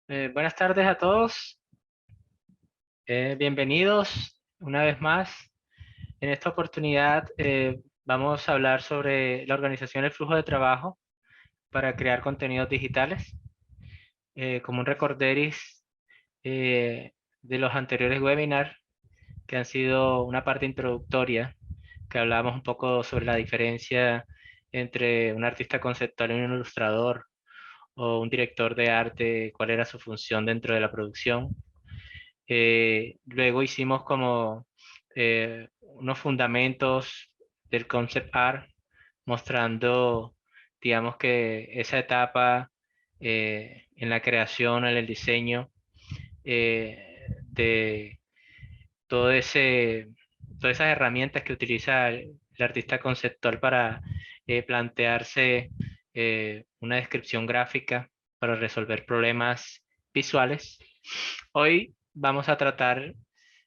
Buenas tardes a todos. Bienvenidos una vez más. En esta oportunidad vamos a hablar sobre la organización del flujo de trabajo para crear contenidos digitales. Como un recorderis de los anteriores webinars que han sido una parte introductoria, que hablábamos un poco sobre la diferencia entre un artista conceptual y un ilustrador o un director de arte, cuál era su función dentro de la producción. Luego hicimos como unos fundamentos del concept art, mostrando, digamos que esa etapa en la creación, en el diseño de todo todas esas herramientas que utiliza el artista conceptual para plantearse una descripción gráfica para resolver problemas visuales. Hoy vamos a tratar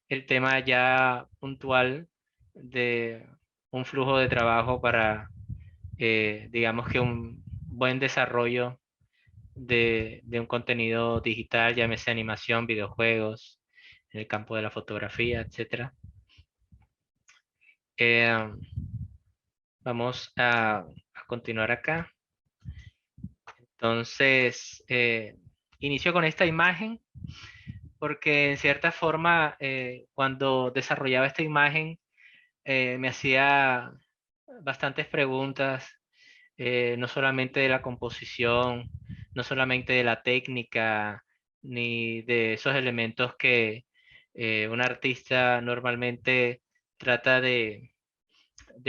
el tema ya puntual de un flujo de trabajo para, digamos que un buen desarrollo de un contenido digital, llámese animación, videojuegos, en el campo de la fotografía, etcétera. Eh, Vamos a continuar acá. Entonces, inicio con esta imagen porque en cierta forma, cuando desarrollaba esta imagen, me hacía bastantes preguntas, no solamente de la composición, no solamente de la técnica, ni de esos elementos que un artista normalmente trata de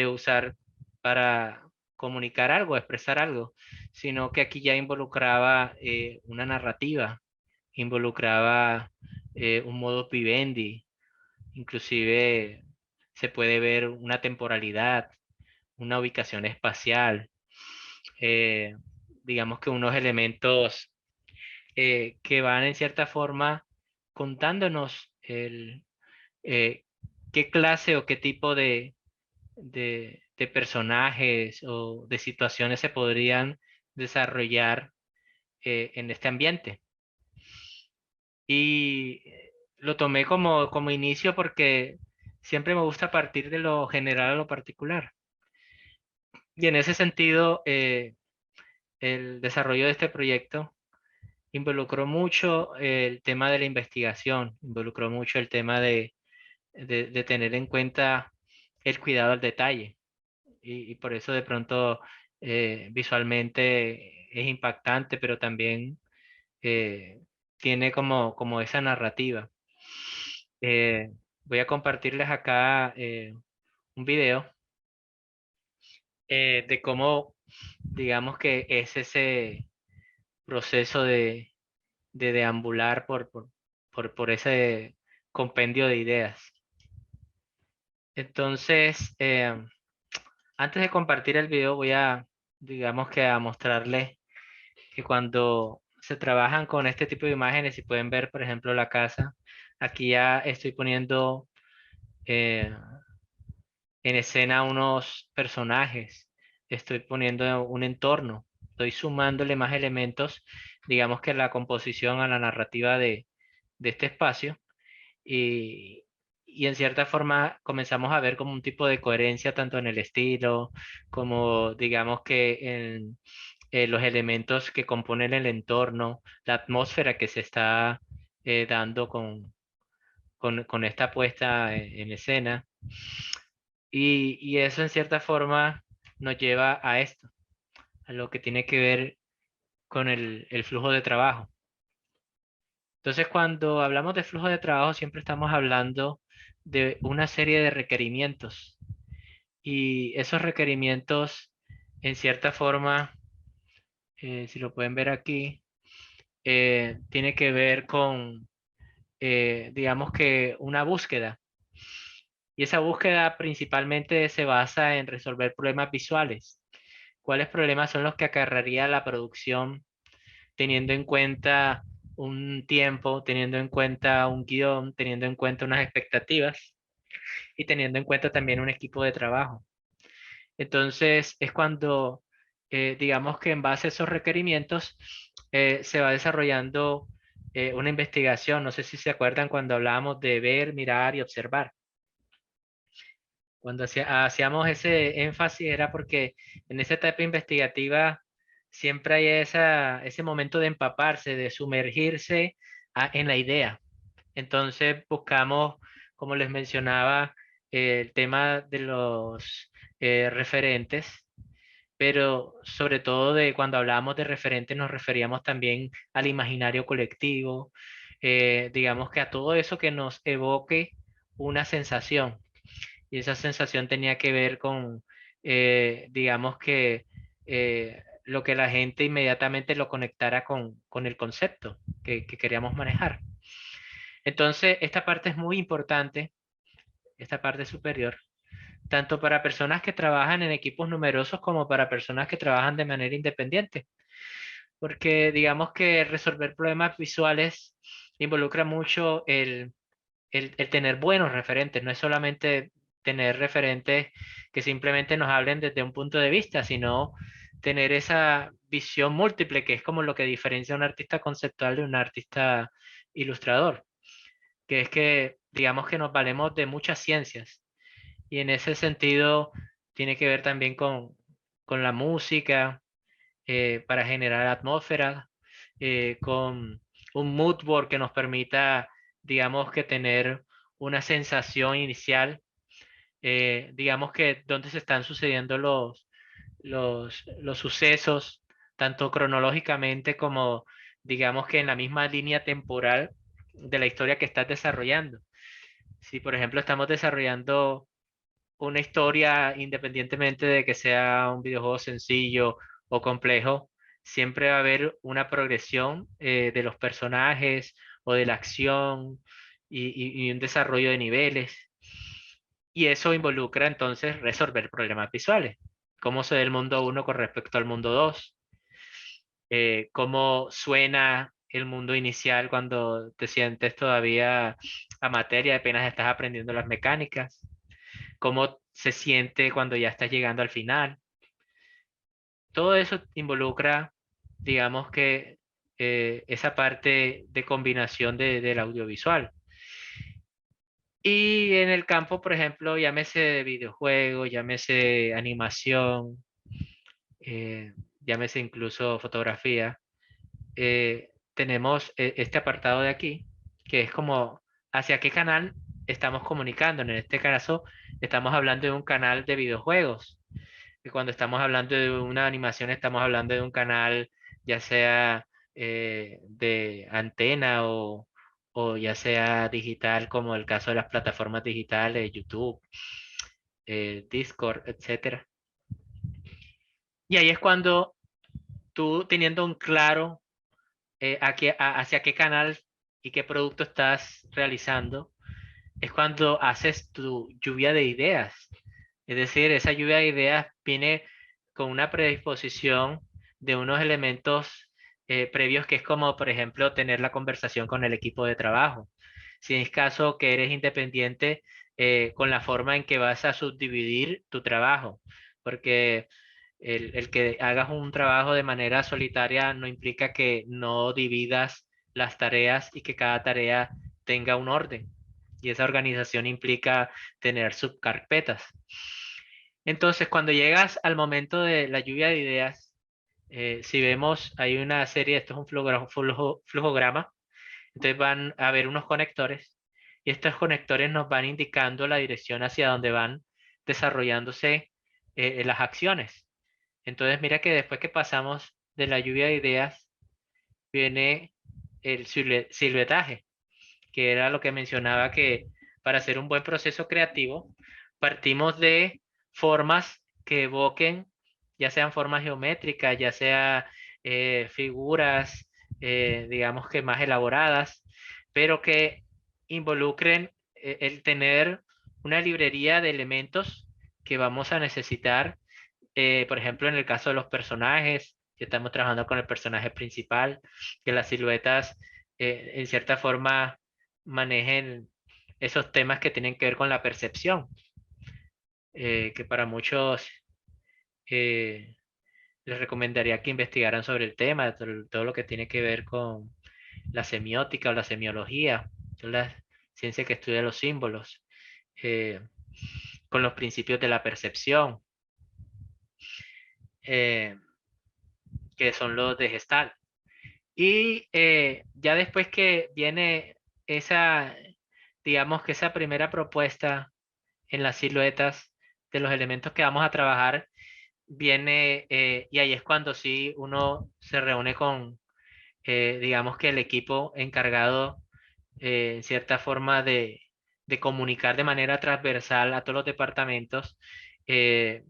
usar para comunicar algo, expresar algo, sino que aquí ya involucraba una narrativa, involucraba un modo vivendi, inclusive se puede ver una temporalidad, una ubicación espacial, eh, digamos que unos elementos que van en cierta forma contándonos eh, qué clase o qué tipo de personajes o de situaciones se podrían desarrollar en este ambiente. Y lo tomé como inicio porque siempre me gusta partir de lo general a lo particular. Y en ese sentido, el desarrollo de este proyecto involucró mucho el tema de la investigación, involucró mucho el tema de tener en cuenta el cuidado al detalle. Y por eso de pronto visualmente es impactante, pero también eh, tiene como esa narrativa. Eh, Voy a compartirles acá un video de cómo, digamos que es ese proceso de deambular por ese compendio de ideas. Entonces, antes de compartir el video, voy a, digamos que a mostrarles que cuando se trabajan con este tipo de imágenes, si pueden ver, por ejemplo, la casa, aquí ya estoy poniendo eh, en escena unos personajes, estoy poniendo un entorno, estoy sumándole más elementos, digamos que la composición a la narrativa de este espacio y, y en cierta forma comenzamos a ver como un tipo de coherencia tanto en el estilo como digamos que en los elementos que componen el entorno, la atmósfera que se está dando con esta puesta en escena. Y eso en cierta forma nos lleva a esto, a lo que tiene que ver con el flujo de trabajo. Entonces, cuando hablamos de flujo de trabajo, siempre estamos hablando de una serie de requerimientos. Y esos requerimientos, en cierta forma, si lo pueden ver aquí, tiene que ver con, digamos que una búsqueda. Y esa búsqueda principalmente se basa en resolver problemas visuales. ¿Cuáles problemas son los que acarrearía la producción teniendo en cuenta un tiempo, teniendo en cuenta un guión, teniendo en cuenta unas expectativas y teniendo en cuenta también un equipo de trabajo? Entonces es cuando, digamos que en base a esos requerimientos, se va desarrollando una investigación. No sé si se acuerdan cuando hablábamos de ver, mirar y observar. Cuando hacíamos ese énfasis era porque en esa etapa investigativa siempre hay ese momento de empaparse, de sumergirse en la idea. Entonces buscamos, como les mencionaba, el tema de los referentes, pero sobre todo de cuando hablábamos de referentes nos referíamos también al imaginario colectivo, digamos que a todo eso que nos evoque una sensación. Y esa sensación tenía que ver con, digamos que lo que la gente inmediatamente lo conectara con el concepto que queríamos manejar. Entonces, esta parte es muy importante, esta parte superior, tanto para personas que trabajan en equipos numerosos como para personas que trabajan de manera independiente, porque digamos que resolver problemas visuales involucra mucho el tener buenos referentes, no es solamente tener referentes que simplemente nos hablen desde un punto de vista, sino tener esa visión múltiple, que es como lo que diferencia a un artista conceptual de un artista ilustrador, que es que digamos que nos valemos de muchas ciencias y en ese sentido tiene que ver también con la música para generar atmósfera, con un mood board que nos permita, digamos que tener una sensación inicial, digamos que donde se están sucediendo los sucesos, tanto cronológicamente como digamos que en la misma línea temporal de la historia que estás desarrollando. Si, por ejemplo, estamos desarrollando una historia, independientemente de que sea un videojuego sencillo o complejo, siempre va a haber una progresión de los personajes o de la acción y un desarrollo de niveles. Y eso involucra entonces resolver problemas visuales. Cómo se ve el mundo uno con respecto al mundo 2, cómo suena el mundo inicial cuando te sientes todavía a materia, apenas estás aprendiendo las mecánicas, cómo se siente cuando ya estás llegando al final. Todo eso involucra, digamos que, esa parte de combinación del audiovisual. Y en el campo, por ejemplo, llámese de videojuegos, llámese animación, llámese incluso fotografía, tenemos este apartado de aquí, que es como hacia qué canal estamos comunicando. En este caso, estamos hablando de un canal de videojuegos. Y cuando estamos hablando de una animación, estamos hablando de un canal, ya sea de antena o ya sea digital, como el caso de las plataformas digitales, YouTube, Discord, etcétera. Y ahí es cuando tú teniendo un claro hacia qué canal y qué producto estás realizando, es cuando haces tu lluvia de ideas. Es decir, esa lluvia de ideas viene con una predisposición de unos elementos previos que es como, por ejemplo, tener la conversación con el equipo de trabajo. Si es caso que eres independiente, con la forma en que vas a subdividir tu trabajo, porque el que hagas un trabajo de manera solitaria no implica que no dividas las tareas y que cada tarea tenga un orden. Y esa organización implica tener subcarpetas. Entonces, cuando llegas al momento de la lluvia de ideas, si vemos, hay una serie, esto es un flujograma, entonces van a haber unos conectores y estos conectores nos van indicando la dirección hacia donde van desarrollándose las acciones. Entonces, mira que después que pasamos de la lluvia de ideas, viene el silbetaje, que era lo que mencionaba que para hacer un buen proceso creativo, partimos de formas que evoquen, ya sean formas geométricas, ya sea figuras, digamos que más elaboradas, pero que involucren el tener una librería de elementos que vamos a necesitar, por ejemplo, en el caso de los personajes, que estamos trabajando con el personaje principal, que las siluetas en cierta forma manejen esos temas que tienen que ver con la percepción, que para muchos les recomendaría que investigaran sobre el tema, todo lo que tiene que ver la semiótica o la semiología, que es la ciencia que estudia los símbolos, eh, con los principios de la percepción, eh, que son los de Gestalt. Y ya después que viene esa, digamos que esa primera propuesta en las siluetas de los elementos que vamos a trabajar, viene, y ahí es cuando sí uno se reúne con, digamos que el equipo encargado, en cierta forma, de comunicar de manera transversal a todos los departamentos. eh,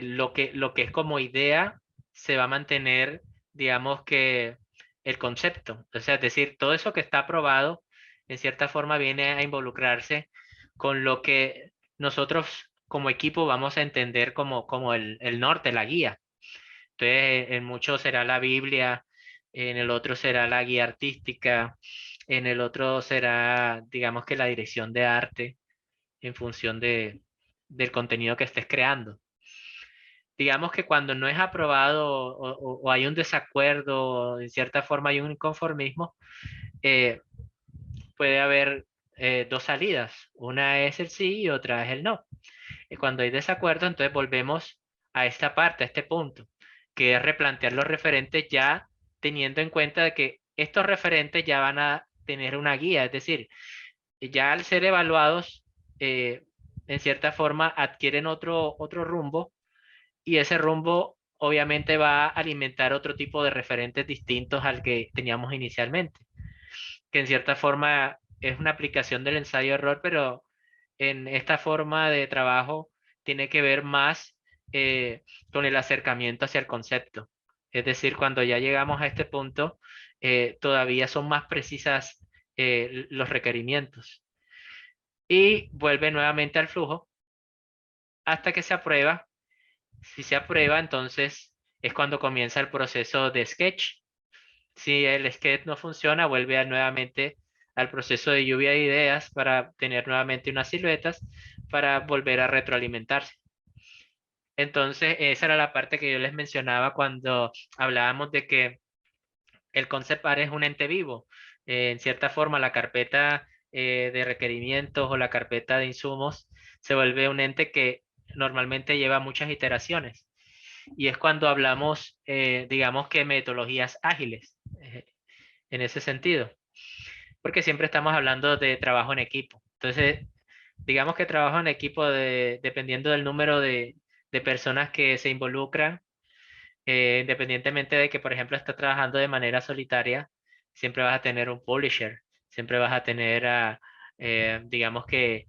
lo que es como idea se va a mantener, digamos que el concepto. O sea, es decir, todo eso que está aprobado, en cierta forma, viene a involucrarse con lo que nosotros como equipo vamos a entender como el norte, la guía. Entonces, en mucho será la Biblia, en el otro será la guía artística, en el otro será, digamos que la dirección de arte en función del contenido que estés creando. Digamos que cuando no es aprobado o hay un desacuerdo, en cierta forma hay un inconformismo, eh, puede haber dos salidas. Una es el sí y otra es el no. Y cuando hay desacuerdo, entonces volvemos a esta parte, a este punto, que es replantear los referentes ya teniendo en cuenta de que estos referentes ya van a tener una guía, es decir, ya al ser evaluados, eh, en cierta forma adquieren otro rumbo y ese rumbo obviamente va a alimentar otro tipo de referentes distintos al que teníamos inicialmente, que en cierta forma es una aplicación del ensayo-error, pero en esta forma de trabajo tiene que ver más con el acercamiento hacia el concepto. Es decir, cuando ya llegamos a este punto, todavía son más precisas los requerimientos. Y vuelve nuevamente al flujo hasta que se aprueba. Si se aprueba, entonces es cuando comienza el proceso de sketch. Si el sketch no funciona, vuelve nuevamente al proceso de lluvia de ideas para tener nuevamente unas siluetas para volver a retroalimentarse. Entonces, esa era la parte que yo les mencionaba cuando hablábamos de que el concept art es un ente vivo. En cierta forma, la carpeta de requerimientos o la carpeta de insumos se vuelve un ente que normalmente lleva muchas iteraciones. Y es cuando hablamos, digamos que metodologías ágiles, en ese sentido, porque siempre estamos hablando de trabajo en equipo. Entonces, digamos que trabajo en equipo dependiendo del número de personas que se involucran, independientemente de que, por ejemplo, estás trabajando de manera solitaria, siempre vas a tener un publisher, siempre vas a tener, digamos que,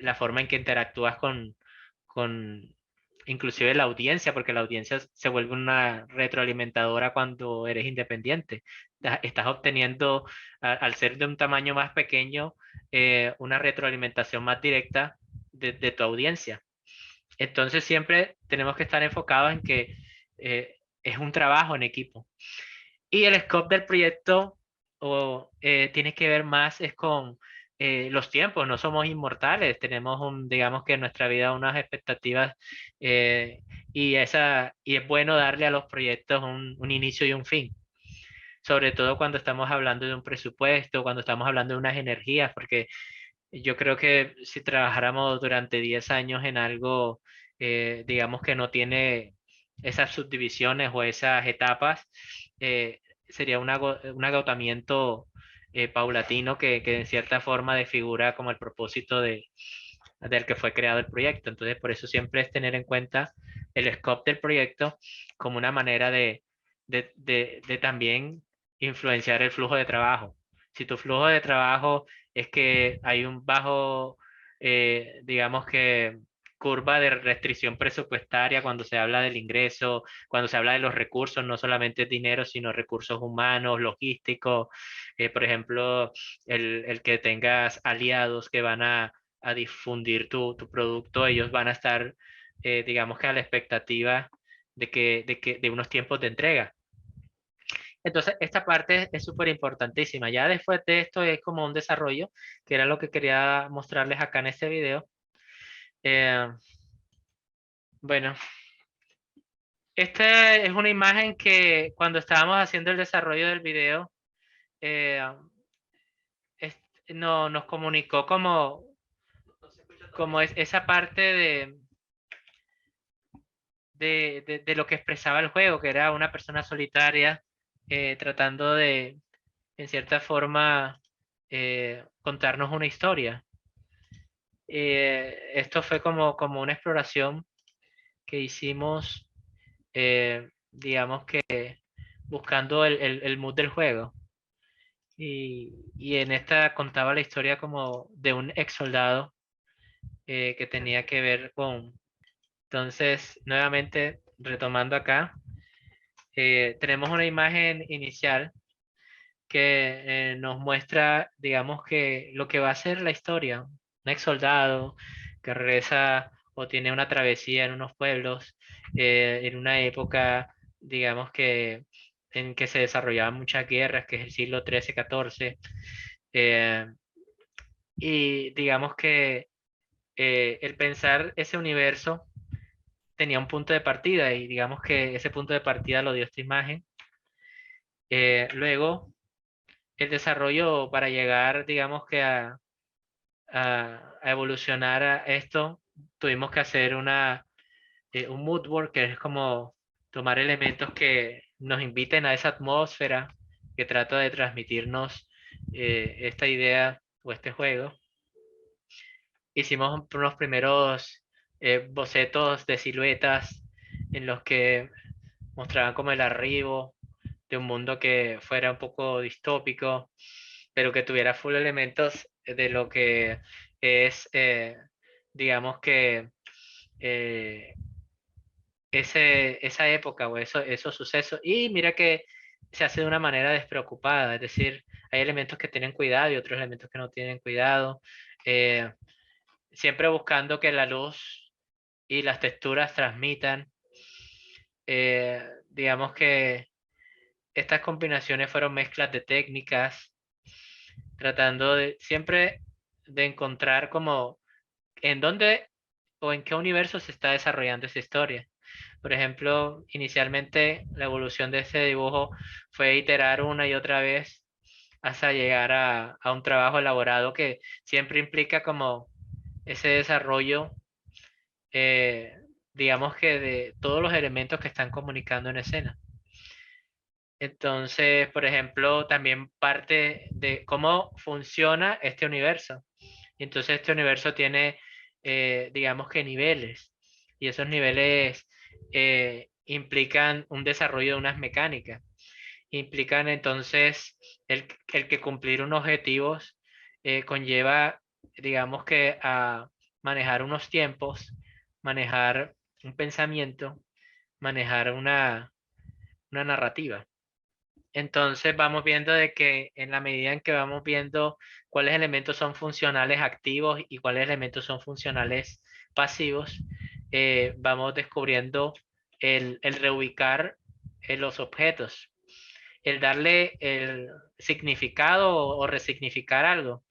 la forma en que interactúas con inclusive la audiencia, porque la audiencia se vuelve una retroalimentadora cuando eres independiente. Estás obteniendo, al ser de un tamaño más pequeño, una retroalimentación más directa de tu audiencia. Entonces siempre tenemos que estar enfocados en que es un trabajo en equipo. Y el scope del proyecto tiene que ver más es con los tiempos. No somos inmortales, tenemos digamos que en nuestra vida unas expectativas, eh, y es bueno darle a los proyectos un inicio y un fin. Sobre todo cuando estamos hablando de un presupuesto, cuando estamos hablando de unas energías, porque yo creo que si trabajáramos durante 10 años en algo, digamos que no tiene esas subdivisiones o esas etapas, sería un agotamiento paulatino que en cierta forma desfigura como el propósito del que fue creado el proyecto. Entonces, por eso siempre es tener en cuenta el scope del proyecto como una manera de también influenciar el flujo de trabajo. Si tu flujo de trabajo es que hay un bajo, digamos que curva de restricción presupuestaria cuando se habla del ingreso, cuando se habla de los recursos, no solamente dinero, sino recursos humanos, logísticos, por ejemplo, el que tengas aliados que van a difundir tu producto, ellos van a estar, digamos que a la expectativa de unos tiempos de entrega. Entonces, esta parte es súper importantísima. Ya después de esto es como un desarrollo, que era lo que quería mostrarles acá en este video. Eh, bueno, esta es una imagen que cuando estábamos haciendo el desarrollo del video, eh, no, nos comunicó como esa parte de lo que expresaba el juego, que era una persona solitaria tratando de, en cierta forma, contarnos una historia. Esto fue como una exploración que hicimos, digamos que buscando el mood del juego. Y en esta contaba la historia como de un ex soldado que tenía que ver con... Entonces, nuevamente, retomando acá, tenemos una imagen inicial que nos muestra, digamos que lo que va a ser la historia. Un ex soldado que regresa o tiene una travesía en unos pueblos en una época, digamos que en que se desarrollaban muchas guerras, que es el siglo XIII, XIV. eh, y digamos que el pensar ese universo tenía un punto de partida y digamos que ese punto de partida lo dio esta imagen. Luego, el desarrollo para llegar, digamos que a evolucionar a esto, tuvimos que hacer un mood board, que es como tomar elementos que nos inviten a esa atmósfera que trata de transmitirnos esta idea o este juego. Hicimos unos primeros bocetos de siluetas en los que mostraban como el arribo de un mundo que fuera un poco distópico, pero que tuviera full elementos de lo que es, digamos que, eh, esa época o esos sucesos. Y mira que se hace de una manera despreocupada, es decir, hay elementos que tienen cuidado y otros elementos que no tienen cuidado, eh, siempre buscando que la luz y las texturas transmitan. Digamos que estas combinaciones fueron mezclas de técnicas, tratando de siempre de encontrar como en dónde o en qué universo se está desarrollando esa historia. Por ejemplo, inicialmente la evolución de ese dibujo fue iterar una y otra vez hasta llegar a un trabajo elaborado que siempre implica como ese desarrollo, eh, digamos que de todos los elementos que están comunicando en escena. Entonces, por ejemplo, también parte de cómo funciona este universo. Entonces, este universo tiene, digamos que niveles, y esos niveles implican un desarrollo de unas mecánicas. Implican entonces el que cumplir unos objetivos conlleva, digamos que a manejar unos tiempos, manejar un pensamiento, manejar una narrativa. Entonces vamos viendo de que en la medida en que vamos viendo cuáles elementos son funcionales activos y cuáles elementos son funcionales pasivos, vamos descubriendo el reubicar los objetos, el darle el significado o resignificar algo.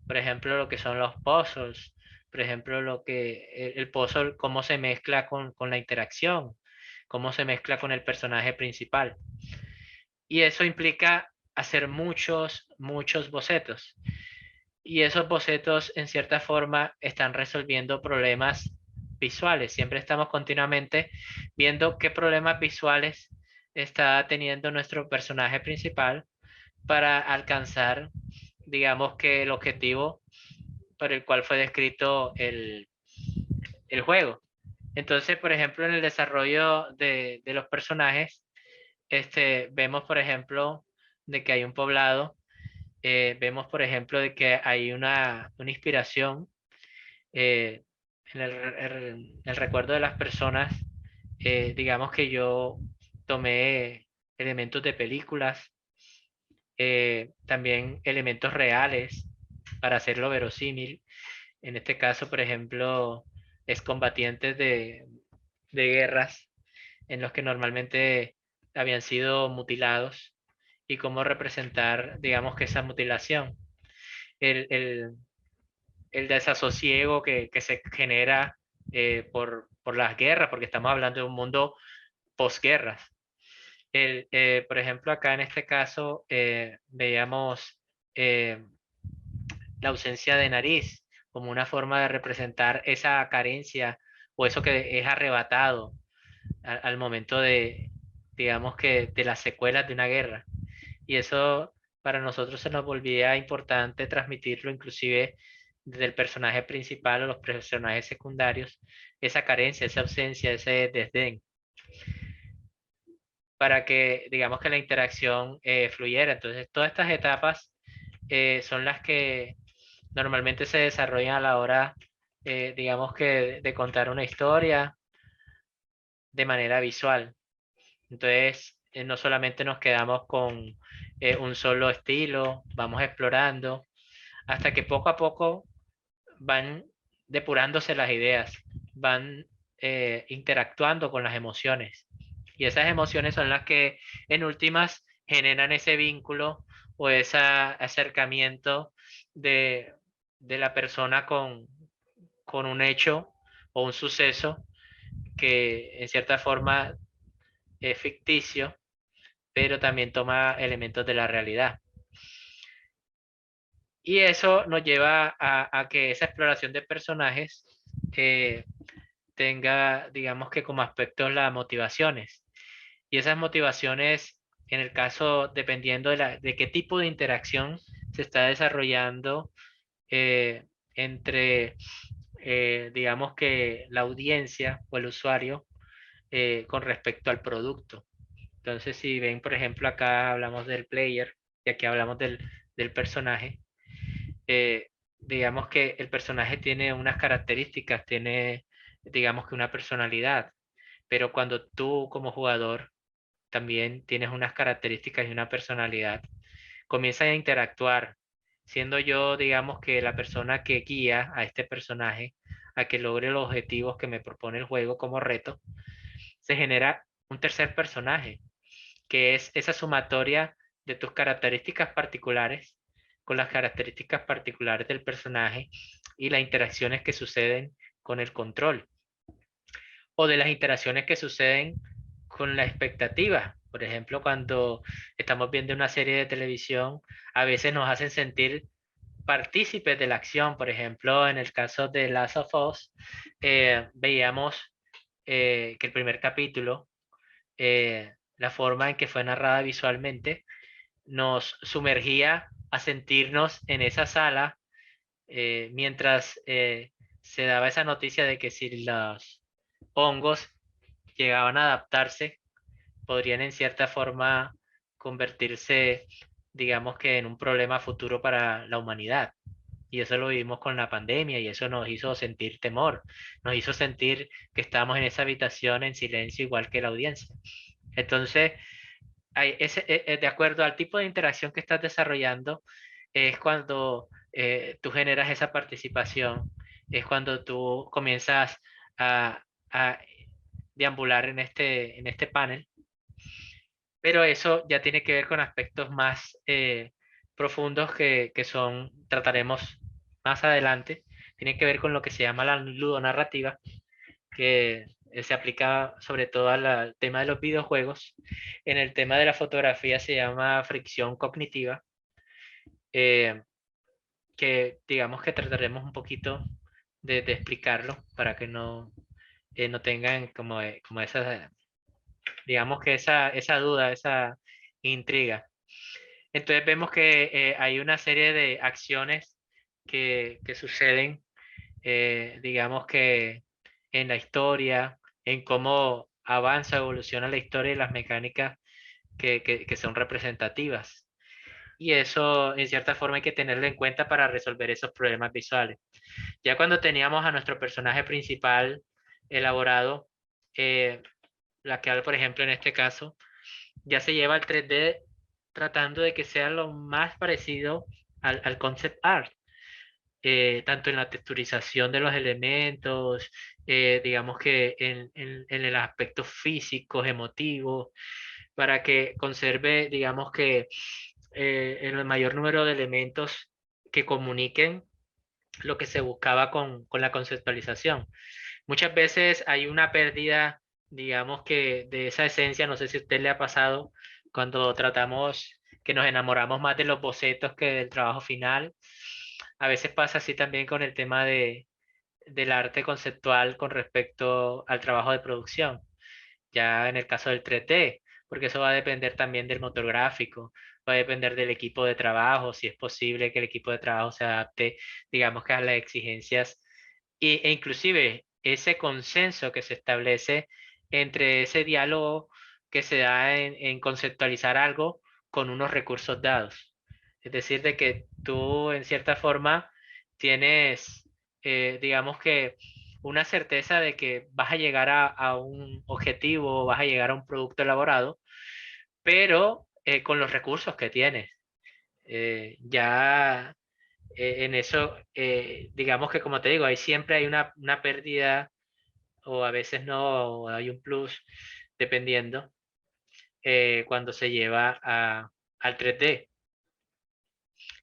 Por ejemplo, lo que son los puzzles, por ejemplo, lo que el puzzle, cómo se mezcla con la interacción, cómo se mezcla con el personaje principal. Y eso implica hacer muchos bocetos. Y esos bocetos, en cierta forma, están resolviendo problemas visuales. Siempre estamos continuamente viendo qué problemas visuales está teniendo nuestro personaje principal para alcanzar, digamos que el objetivo por el cual fue descrito el juego. Entonces, por ejemplo, en el desarrollo de los personajes, vemos, por ejemplo, de que hay un poblado, vemos, por ejemplo, de que hay una inspiración eh, en el recuerdo de las personas. Digamos que yo tomé elementos de películas, también elementos reales para hacerlo verosímil. En este caso, por ejemplo, es combatientes de guerras en los que normalmente habían sido mutilados y cómo representar, digamos que esa mutilación, el, el, el desasosiego que se genera por las guerras, porque estamos hablando de un mundo posguerras. Por ejemplo, acá en este caso veíamos eh, la ausencia de nariz como una forma de representar esa carencia o eso que es arrebatado al momento de, digamos que, de las secuelas de una guerra. Y eso para nosotros se nos volvía importante transmitirlo inclusive desde el personaje principal o los personajes secundarios, esa carencia, esa ausencia, ese desdén, para que digamos que la interacción fluyera. Entonces, todas estas etapas son las que normalmente se desarrollan a la hora, digamos que, de contar una historia de manera visual. Entonces, no solamente nos quedamos con un solo estilo, vamos explorando hasta que poco a poco van depurándose las ideas, van interactuando con las emociones. Y esas emociones son las que en últimas generan ese vínculo o ese acercamiento de, de la persona con un hecho o un suceso que en cierta forma es ficticio, pero también toma elementos de la realidad. Y eso nos lleva a que esa exploración de personajes eh, tenga, digamos que como aspectos las motivaciones. Y esas motivaciones, en el caso, dependiendo de qué tipo de interacción se está desarrollando eh, entre, digamos que la audiencia o el usuario con respecto al producto. Entonces, si ven, por ejemplo, acá hablamos del player y aquí hablamos del personaje, eh, digamos que el personaje tiene unas características, tiene, digamos que una personalidad, pero cuando tú como jugador también tienes unas características y una personalidad, comienzas a interactuar, siendo yo, digamos que la persona que guía a este personaje a que logre los objetivos que me propone el juego como reto, se genera un tercer personaje que es esa sumatoria de tus características particulares con las características particulares del personaje y las interacciones que suceden con el control o de las interacciones que suceden con la expectativa. Por ejemplo, cuando estamos viendo una serie de televisión, a veces nos hacen sentir partícipes de la acción. Por ejemplo, en el caso de Last of Us, veíamos que el primer capítulo, la forma en que fue narrada visualmente, nos sumergía a sentirnos en esa sala mientras se daba esa noticia de que si los hongos llegaban a adaptarse, podrían en cierta forma convertirse, digamos que en un problema futuro para la humanidad. Y eso lo vivimos con la pandemia y eso nos hizo sentir temor, nos hizo sentir que estábamos en esa habitación en silencio igual que la audiencia. Entonces, de acuerdo al tipo de interacción que estás desarrollando, es cuando tú generas esa participación, es cuando tú comienzas a deambular en este panel, pero eso ya tiene que ver con aspectos más profundos que son, trataremos más adelante, tiene que ver con lo que se llama la ludonarrativa, que se aplica sobre todo al tema de los videojuegos. En el tema de la fotografía se llama fricción cognitiva, eh, que digamos que trataremos un poquito de explicarlo para que no tengan como, como esa, digamos que esa duda, esa intriga. Entonces vemos que hay una serie de acciones que suceden, digamos que en la historia, en cómo avanza, evoluciona la historia y las mecánicas que son representativas. Y eso, en cierta forma, hay que tenerlo en cuenta para resolver esos problemas visuales. Ya cuando teníamos a nuestro personaje principal elaborado, eh, la que, por ejemplo, en este caso, ya se lleva al 3D tratando de que sea lo más parecido al concept art, tanto en la texturización de los elementos, digamos que en el aspecto físico, emotivo, para que conserve, digamos que el mayor número de elementos que comuniquen lo que se buscaba con la conceptualización. Muchas veces hay una pérdida digamos que de esa esencia, no sé si a usted le ha pasado cuando tratamos que nos enamoramos más de los bocetos que del trabajo final. A veces pasa así también con el tema del arte conceptual con respecto al trabajo de producción, ya en el caso del 3D, porque eso va a depender también del motor gráfico, va a depender del equipo de trabajo, si es posible que el equipo de trabajo se adapte, digamos que a las exigencias e inclusive ese consenso que se establece entre ese diálogo que se da en conceptualizar algo con unos recursos dados. Es decir, de que tú en cierta forma tienes, digamos que una certeza de que vas a llegar a un objetivo, vas a llegar a un producto elaborado, pero con los recursos que tienes. Ya en eso, digamos que como te digo, ahí siempre hay una pérdida o a veces no, o hay un plus, dependiendo, cuando se lleva al 3D.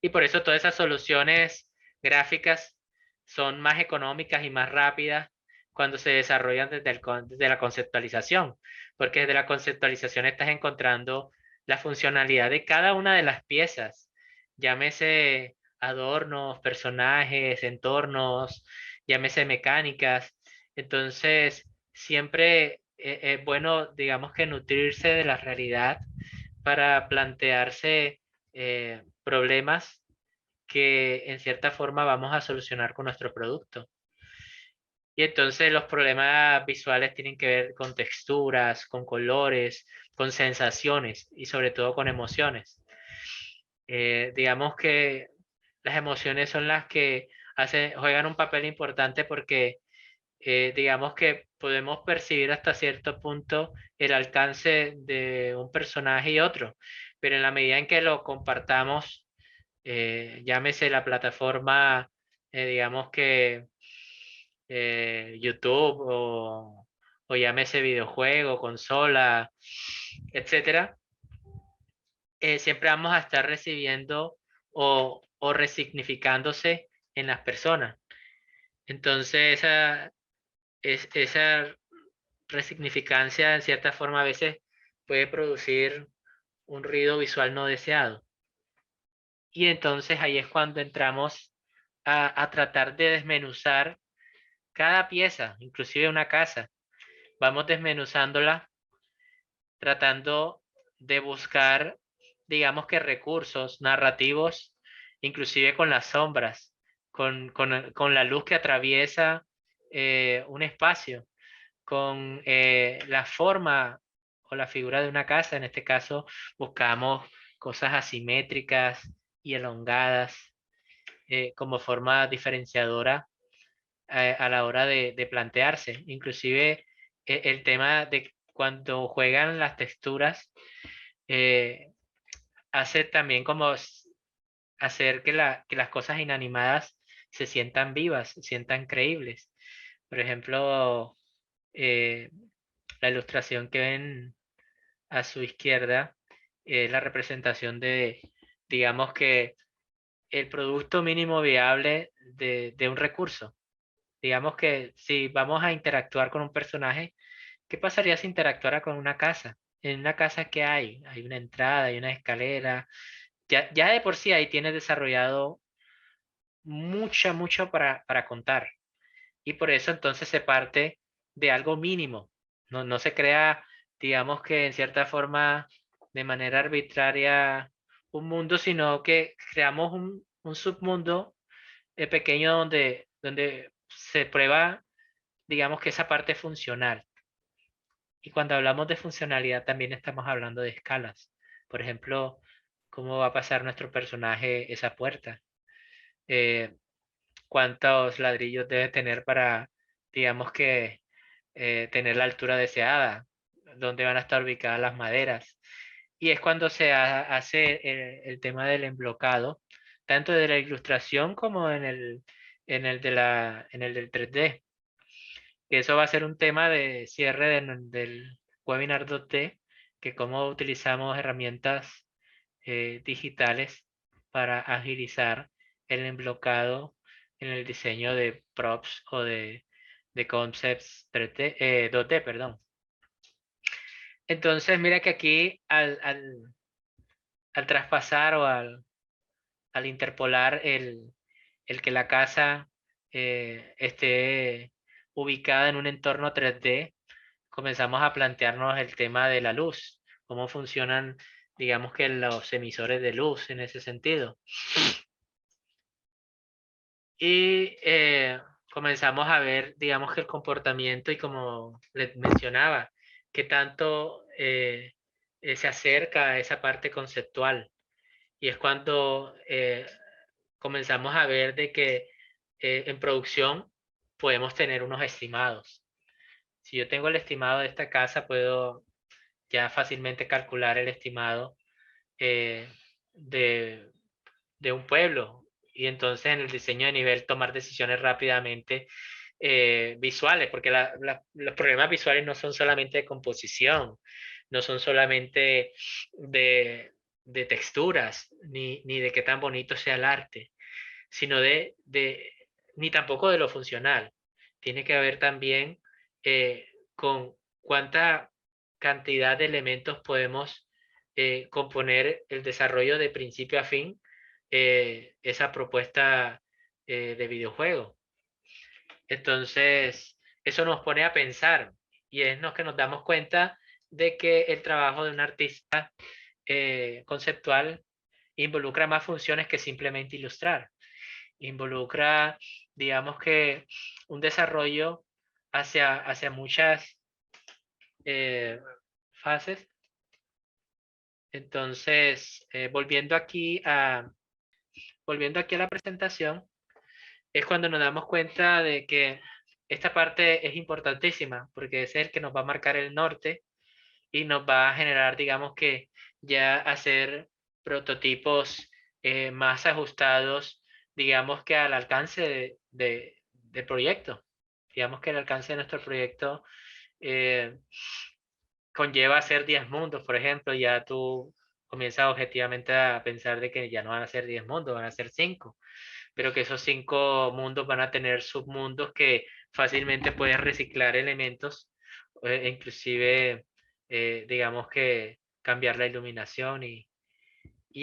Y por eso todas esas soluciones gráficas son más económicas y más rápidas cuando se desarrollan desde la conceptualización, porque desde la conceptualización estás encontrando la funcionalidad de cada una de las piezas, llámese adornos, personajes, entornos, llámese mecánicas. Entonces, siempre es bueno, digamos que nutrirse de la realidad para plantearse problemas que en cierta forma vamos a solucionar con nuestro producto. Y entonces los problemas visuales tienen que ver con texturas, con colores, con sensaciones y sobre todo con emociones. Digamos que las emociones son las que juegan un papel importante porque digamos que podemos percibir hasta cierto punto el alcance de un personaje y otro, pero en la medida en que lo compartamos, llámese la plataforma, digamos que YouTube o llámese videojuego, consola, etcétera, siempre vamos a estar recibiendo o resignificándose en las personas. Entonces, esa resignificancia, en cierta forma, a veces puede producir un ruido visual no deseado. Y entonces ahí es cuando entramos a tratar de desmenuzar cada pieza, inclusive una casa. Vamos desmenuzándola, tratando de buscar, digamos que recursos narrativos, inclusive con las sombras, con la luz que atraviesa un espacio, con la forma o la figura de una casa. En este caso, buscamos cosas asimétricas y elongadas como forma diferenciadora a la hora de plantearse. Inclusive el tema de cuando juegan las texturas, eh, hace también como hacer que las cosas inanimadas se sientan vivas, se sientan creíbles. Por ejemplo, eh, la ilustración que ven a su izquierda es la representación de, digamos que, el producto mínimo viable de un recurso. Digamos que si vamos a interactuar con un personaje, ¿qué pasaría si interactuara con una casa? En una casa, ¿qué hay? Hay una entrada, hay una escalera. Ya de por sí ahí tienes desarrollado mucho para contar. Y por eso entonces se parte de algo mínimo. No se crea, digamos que en cierta forma, de manera arbitraria, un mundo, sino que creamos un submundo pequeño donde se prueba, digamos que esa parte funcional. Y cuando hablamos de funcionalidad también estamos hablando de escalas. Por ejemplo, cómo va a pasar nuestro personaje esa puerta. Eh, Cuántos ladrillos debe tener para, digamos que, tener la altura deseada, dónde van a estar ubicadas las maderas. Y es cuando se hace el tema del emblocado, tanto de la ilustración como en el del 3D. Que eso va a ser un tema de cierre del webinar 2D, que cómo utilizamos herramientas digitales para agilizar el emblocado en el diseño de props o de concepts 3D, 2D, perdón. Entonces, mira que aquí al traspasar o al interpolar el que la casa esté ubicada en un entorno 3D, comenzamos a plantearnos el tema de la luz, cómo funcionan, digamos que los emisores de luz en ese sentido. Y comenzamos a ver, digamos que el comportamiento y como les mencionaba, que tanto se acerca a esa parte conceptual. Y es cuando comenzamos a ver de que en producción podemos tener unos estimados. Si yo tengo el estimado de esta casa, puedo ya fácilmente calcular el estimado eh, de, de un pueblo. Y entonces en el diseño de nivel tomar decisiones rápidamente visuales, porque los problemas visuales no son solamente de composición, no son solamente de texturas, ni de qué tan bonito sea el arte, sino ni tampoco de lo funcional. Tiene que haber también con cuánta cantidad de elementos podemos componer el desarrollo de principio a fin esa propuesta de videojuego. Entonces, eso nos pone a pensar y es lo que nos damos cuenta de que el trabajo de un artista conceptual involucra más funciones que simplemente ilustrar. Involucra, digamos que, un desarrollo hacia muchas eh, fases. Entonces, volviendo aquí a la presentación, es cuando nos damos cuenta de que esta parte es importantísima, porque es el que nos va a marcar el norte y nos va a generar, digamos que, ya hacer prototipos más ajustados, digamos que al alcance del proyecto. Digamos que el alcance de nuestro proyecto eh, conlleva hacer 10 mundos, por ejemplo, ya tú comienzas objetivamente a pensar de que ya no van a ser 10 mundos, van a ser 5, pero que esos 5 mundos van a tener submundos que fácilmente puedes reciclar elementos, inclusive, digamos que cambiar la iluminación y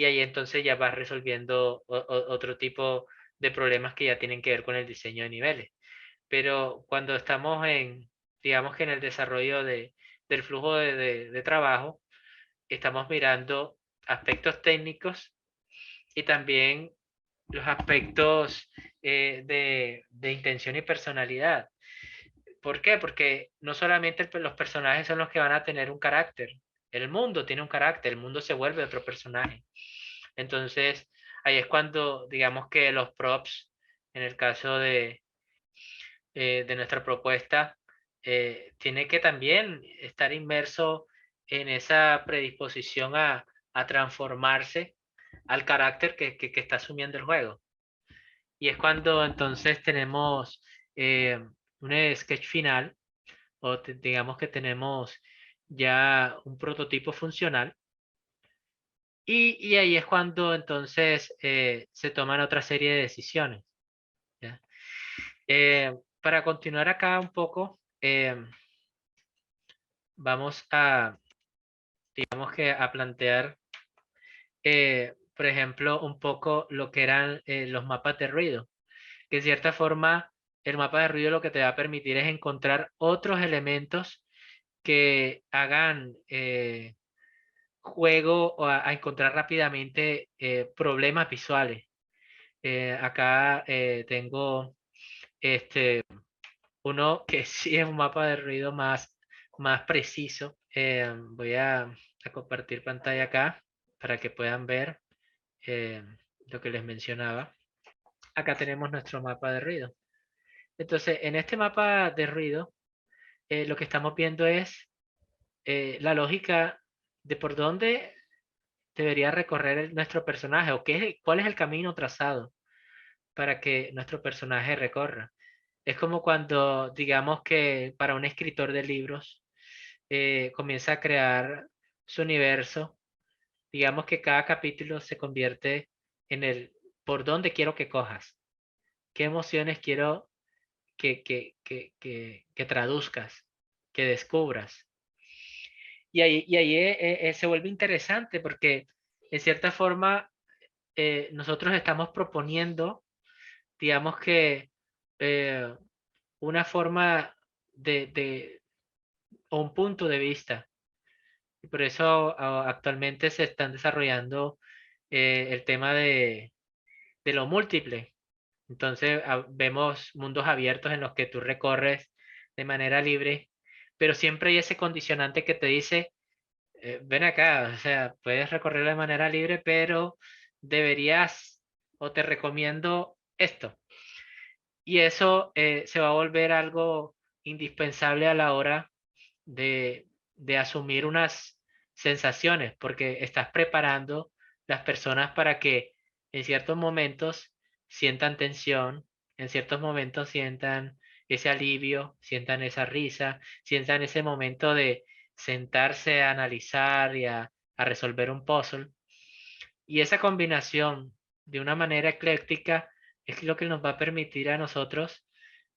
ahí entonces ya vas resolviendo otro tipo de problemas que ya tienen que ver con el diseño de niveles. Pero cuando estamos digamos que en el desarrollo del flujo de trabajo, estamos mirando aspectos técnicos y también los aspectos de intención y personalidad. ¿Por qué? Porque no solamente los personajes son los que van a tener un carácter, el mundo tiene un carácter, el mundo se vuelve otro personaje. Entonces, ahí es cuando, digamos que los props, en el caso de nuestra propuesta, tiene que también estar inmerso en esa predisposición a transformarse al carácter que está asumiendo el juego. Y es cuando entonces tenemos un sketch final, o digamos que tenemos ya un prototipo funcional, y ahí es cuando entonces se toman otra serie de decisiones. ¿Ya? Para continuar acá un poco, vamos digamos que a plantear, por ejemplo, un poco lo que eran los mapas de ruido, que de cierta forma el mapa de ruido lo que te va a permitir es encontrar otros elementos que hagan juego o a encontrar rápidamente problemas visuales. Acá tengo uno que sí es un mapa de ruido más preciso. Voy a compartir pantalla acá para que puedan ver eh, lo que les mencionaba. Acá tenemos nuestro mapa de ruido. Entonces, en este mapa de ruido, lo que estamos viendo es la lógica de por dónde debería recorrer nuestro personaje o cuál es el camino trazado para que nuestro personaje recorra. Es como cuando, digamos que para un escritor de libros, comienza a crear su universo. Digamos que cada capítulo se convierte en el por dónde quiero que cojas, qué emociones quiero que traduzcas, que descubras. Y ahí se vuelve interesante porque en cierta forma nosotros estamos proponiendo, digamos que eh, una forma de o un punto de vista. Y por eso actualmente se están desarrollando el tema de lo múltiple. Entonces vemos mundos abiertos en los que tú recorres de manera libre, pero siempre hay ese condicionante que te dice, ven acá, o sea, puedes recorrer de manera libre, pero deberías o te recomiendo esto. Y eso se va a volver algo indispensable a la hora de asumir unas sensaciones, porque estás preparando las personas para que en ciertos momentos sientan tensión, en ciertos momentos sientan ese alivio, sientan esa risa, sientan ese momento de sentarse a analizar y a resolver un puzzle. Y esa combinación de una manera ecléctica es lo que nos va a permitir a nosotros,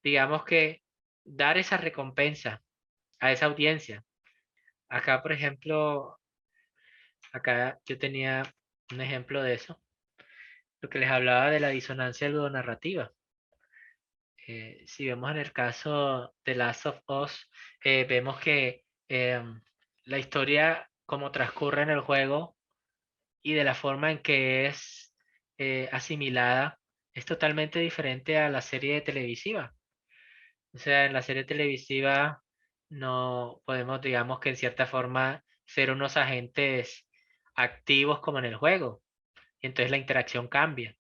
digamos que, dar esa recompensa a esa audiencia. Acá, por ejemplo, acá yo tenía un ejemplo de eso, lo que les hablaba de la disonancia ludonarrativa. Si vemos en el caso de Last of Us, vemos que la historia, como transcurre en el juego y de la forma en que es asimilada, es totalmente diferente a la serie televisiva. O sea, en la serie televisiva no podemos, digamos que en cierta forma, ser unos agentes activos como en el juego. Y entonces la interacción cambia.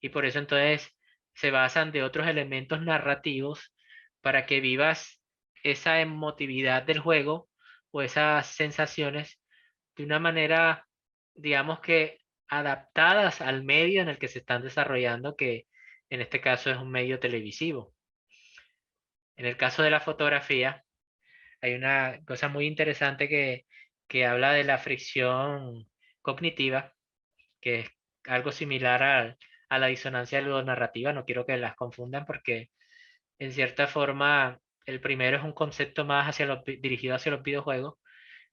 Y por eso entonces se basan de otros elementos narrativos para que vivas esa emotividad del juego o esas sensaciones de una manera, digamos que adaptadas al medio en el que se están desarrollando, que en este caso es un medio televisivo. En el caso de la fotografía, hay una cosa muy interesante que habla de la fricción cognitiva, que es algo similar a la disonancia ludonarrativa. No quiero que las confundan porque en cierta forma el primero es un concepto más dirigido hacia los videojuegos,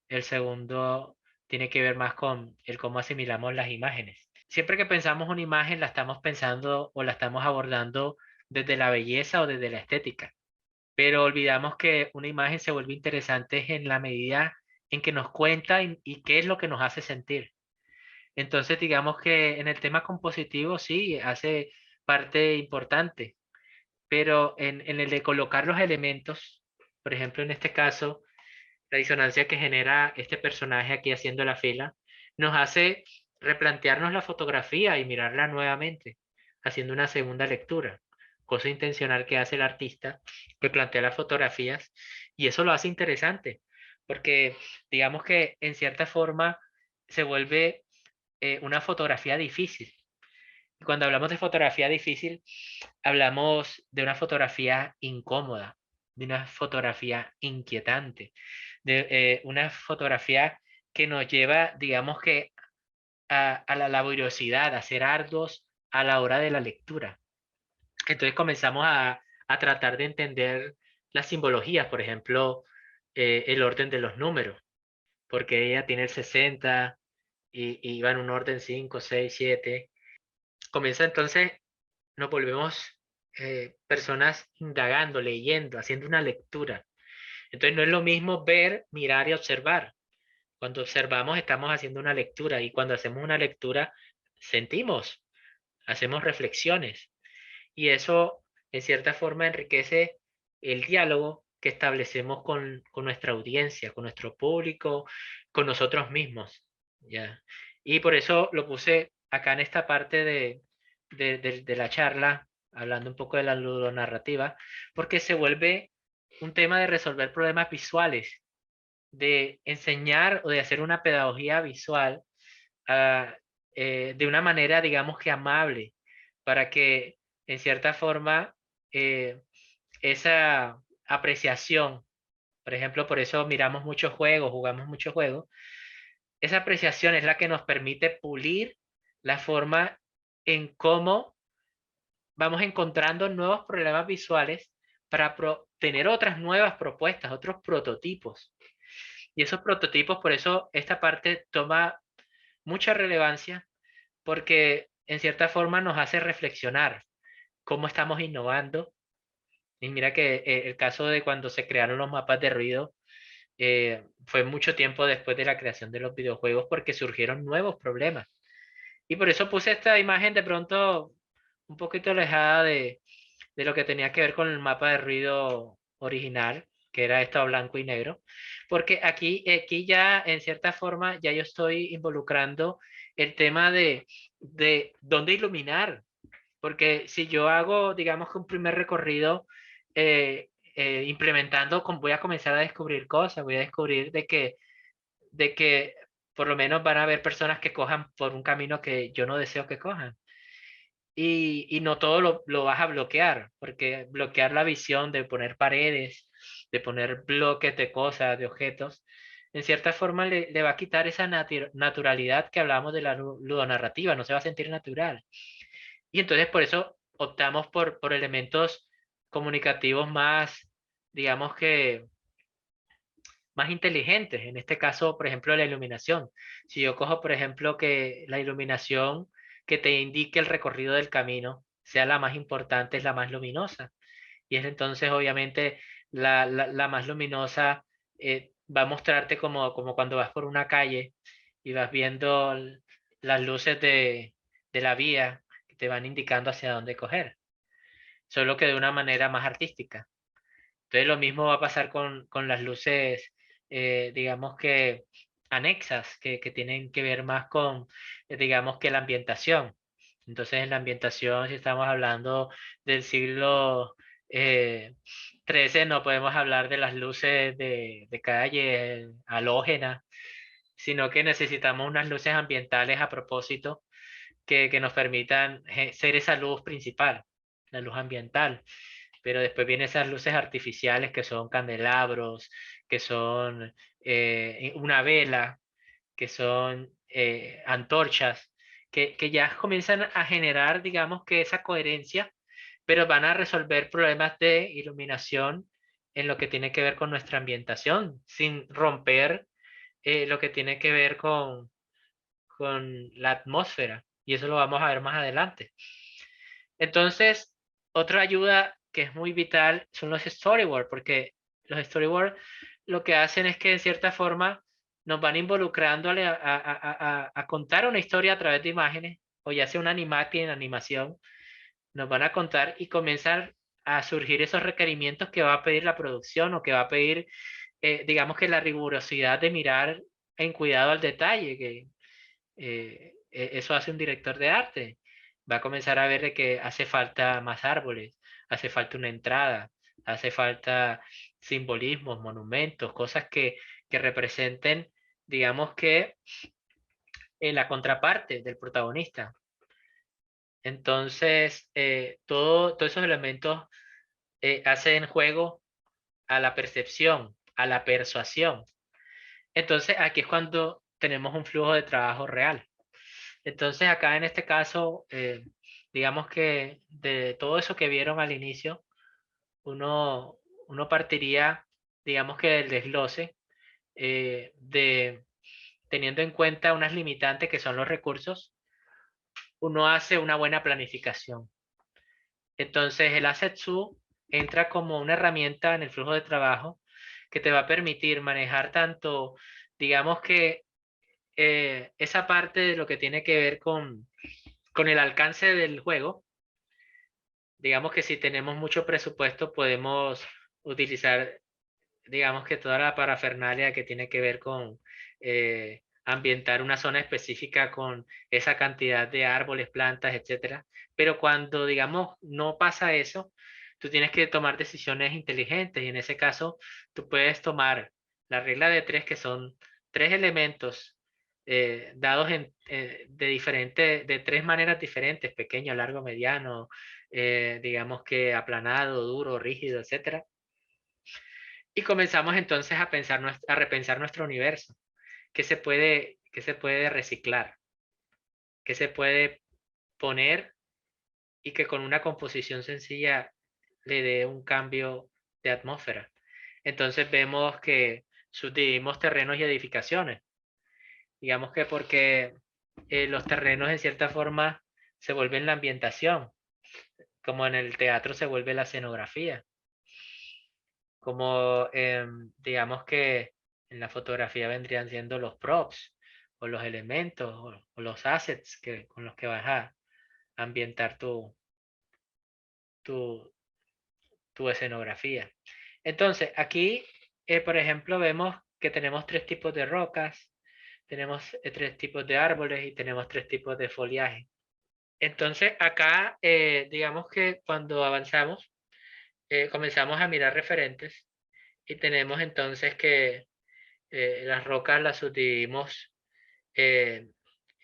el segundo tiene que ver más con el cómo asimilamos las imágenes. Siempre que pensamos una imagen la estamos pensando o la estamos abordando desde la belleza o desde la estética, pero olvidamos que una imagen se vuelve interesante en la medida en que nos cuenta y qué es lo que nos hace sentir. Entonces, digamos que en el tema compositivo sí hace parte importante, pero en el de colocar los elementos, por ejemplo, en este caso, la disonancia que genera este personaje aquí haciendo la fila, nos hace replantearnos la fotografía y mirarla nuevamente, haciendo una segunda lectura, cosa intencional que hace el artista, que plantea las fotografías, y eso lo hace interesante, porque digamos que en cierta forma se vuelve una fotografía difícil. Y cuando hablamos de fotografía difícil, hablamos de una fotografía incómoda, de una fotografía inquietante, de una fotografía que nos lleva, digamos que, a la laboriosidad, a ser arduos a la hora de la lectura. Entonces comenzamos a tratar de entender las simbologías, por ejemplo, el orden de los números, porque ella tiene el 60 y va en un orden 5 6 7. Comienza entonces, nos volvemos personas indagando, leyendo, haciendo una lectura. Entonces no es lo mismo ver, mirar y observar. Cuando observamos estamos haciendo una lectura y cuando hacemos una lectura sentimos, hacemos reflexiones y eso en cierta forma enriquece el diálogo que establecemos con nuestra audiencia, con nuestro público, con nosotros mismos. ¿Ya? Y por eso lo puse acá en esta parte de la charla, hablando un poco de la ludonarrativa, porque se vuelve un tema de resolver problemas visuales, de enseñar o de hacer una pedagogía visual ah, de una manera, digamos que amable, para que en cierta forma esa apreciación, por ejemplo, por eso miramos muchos juegos, jugamos muchos juegos, esa apreciación es la que nos permite pulir la forma en cómo vamos encontrando nuevos problemas visuales para tener otras nuevas propuestas, otros prototipos. Y esos prototipos, por eso esta parte toma mucha relevancia, porque en cierta forma nos hace reflexionar cómo estamos innovando. Y mira que el caso de cuando se crearon los mapas de ruido fue mucho tiempo después de la creación de los videojuegos porque surgieron nuevos problemas. Y por eso puse esta imagen de pronto un poquito alejada de lo que tenía que ver con el mapa de ruido original, que era esto blanco y negro, porque aquí ya en cierta forma ya yo estoy involucrando el tema de dónde iluminar, porque si yo hago, digamos que un primer recorrido implementando, voy a comenzar a descubrir cosas, voy a descubrir de que por lo menos van a haber personas que cojan por un camino que yo no deseo que cojan. Y no todo lo vas a bloquear, porque bloquear la visión de poner paredes, de poner bloques de cosas, de objetos, en cierta forma le va a quitar esa naturalidad que hablábamos de la ludonarrativa, no se va a sentir natural. Y entonces por eso optamos por elementos comunicativos más, digamos que más inteligentes. En este caso, por ejemplo, la iluminación. Si yo cojo, por ejemplo, que la iluminación que te indique el recorrido del camino sea la más importante, es la más luminosa. Y es entonces, obviamente, la más luminosa va a mostrarte como cuando vas por una calle y vas viendo las luces de la vía que te van indicando hacia dónde coger, solo que de una manera más artística. Entonces lo mismo va a pasar con las luces, digamos que anexas, que tienen que ver más con, digamos que la ambientación. Entonces en la ambientación, si estamos hablando del siglo XIII, no podemos hablar de las luces de calle halógenas, sino que necesitamos unas luces ambientales a propósito que nos permitan ser esa luz principal, la luz ambiental. Pero después vienen esas luces artificiales que son candelabros, que son una vela, que son antorchas, que ya comienzan a generar, digamos que esa coherencia, pero van a resolver problemas de iluminación en lo que tiene que ver con nuestra ambientación, sin romper lo que tiene que ver con la atmósfera. Y eso lo vamos a ver más adelante. Entonces, otra ayuda que es muy vital son los storyboards, porque los storyboards lo que hacen es que en cierta forma nos van involucrando a contar una historia a través de imágenes, o ya sea una animación, nos van a contar y comienzan a surgir esos requerimientos que va a pedir la producción o que va a pedir, digamos que la rigurosidad de mirar en cuidado al detalle, que eso hace un director de arte. Va a comenzar a ver de que hace falta más árboles, hace falta una entrada, hace falta simbolismos, monumentos, cosas que representen, digamos que, la contraparte del protagonista. Entonces, todos esos elementos hacen juego a la percepción, a la persuasión. Entonces, aquí es cuando tenemos un flujo de trabajo real. Entonces, acá en este caso, digamos que de todo eso que vieron al inicio, uno, uno partiría, digamos que del desglose, de teniendo en cuenta unas limitantes que son los recursos, uno hace una buena planificación. Entonces, el Asset Zoo entra como una herramienta en el flujo de trabajo que te va a permitir manejar tanto, digamos que esa parte de lo que tiene que ver con el alcance del juego. Digamos que si tenemos mucho presupuesto podemos utilizar, digamos que toda la parafernalia que tiene que ver con ambientar una zona específica con esa cantidad de árboles, plantas, etcétera. Pero cuando, digamos, no pasa eso, tú tienes que tomar decisiones inteligentes y en ese caso tú puedes tomar la regla de tres, que son tres elementos dados de tres maneras diferentes: pequeño, largo, mediano, digamos que aplanado, duro, rígido, etcétera. Y comenzamos entonces a pensar, a repensar nuestro universo. ¿Qué se puede reciclar? ¿Qué se puede poner y que con una composición sencilla le dé un cambio de atmósfera? Entonces vemos que subdividimos terrenos y edificaciones. Digamos que porque los terrenos en cierta forma se vuelven la ambientación, como en el teatro se vuelve la escenografía, como digamos que en la fotografía vendrían siendo los props o los elementos o los assets con los que vas a ambientar tu, tu escenografía. Entonces, aquí, por ejemplo, vemos que tenemos tres tipos de rocas, tenemos tres tipos de árboles y tenemos tres tipos de follaje. Entonces, acá, digamos que cuando avanzamos, comenzamos a mirar referentes y tenemos entonces que las rocas las subdividimos eh,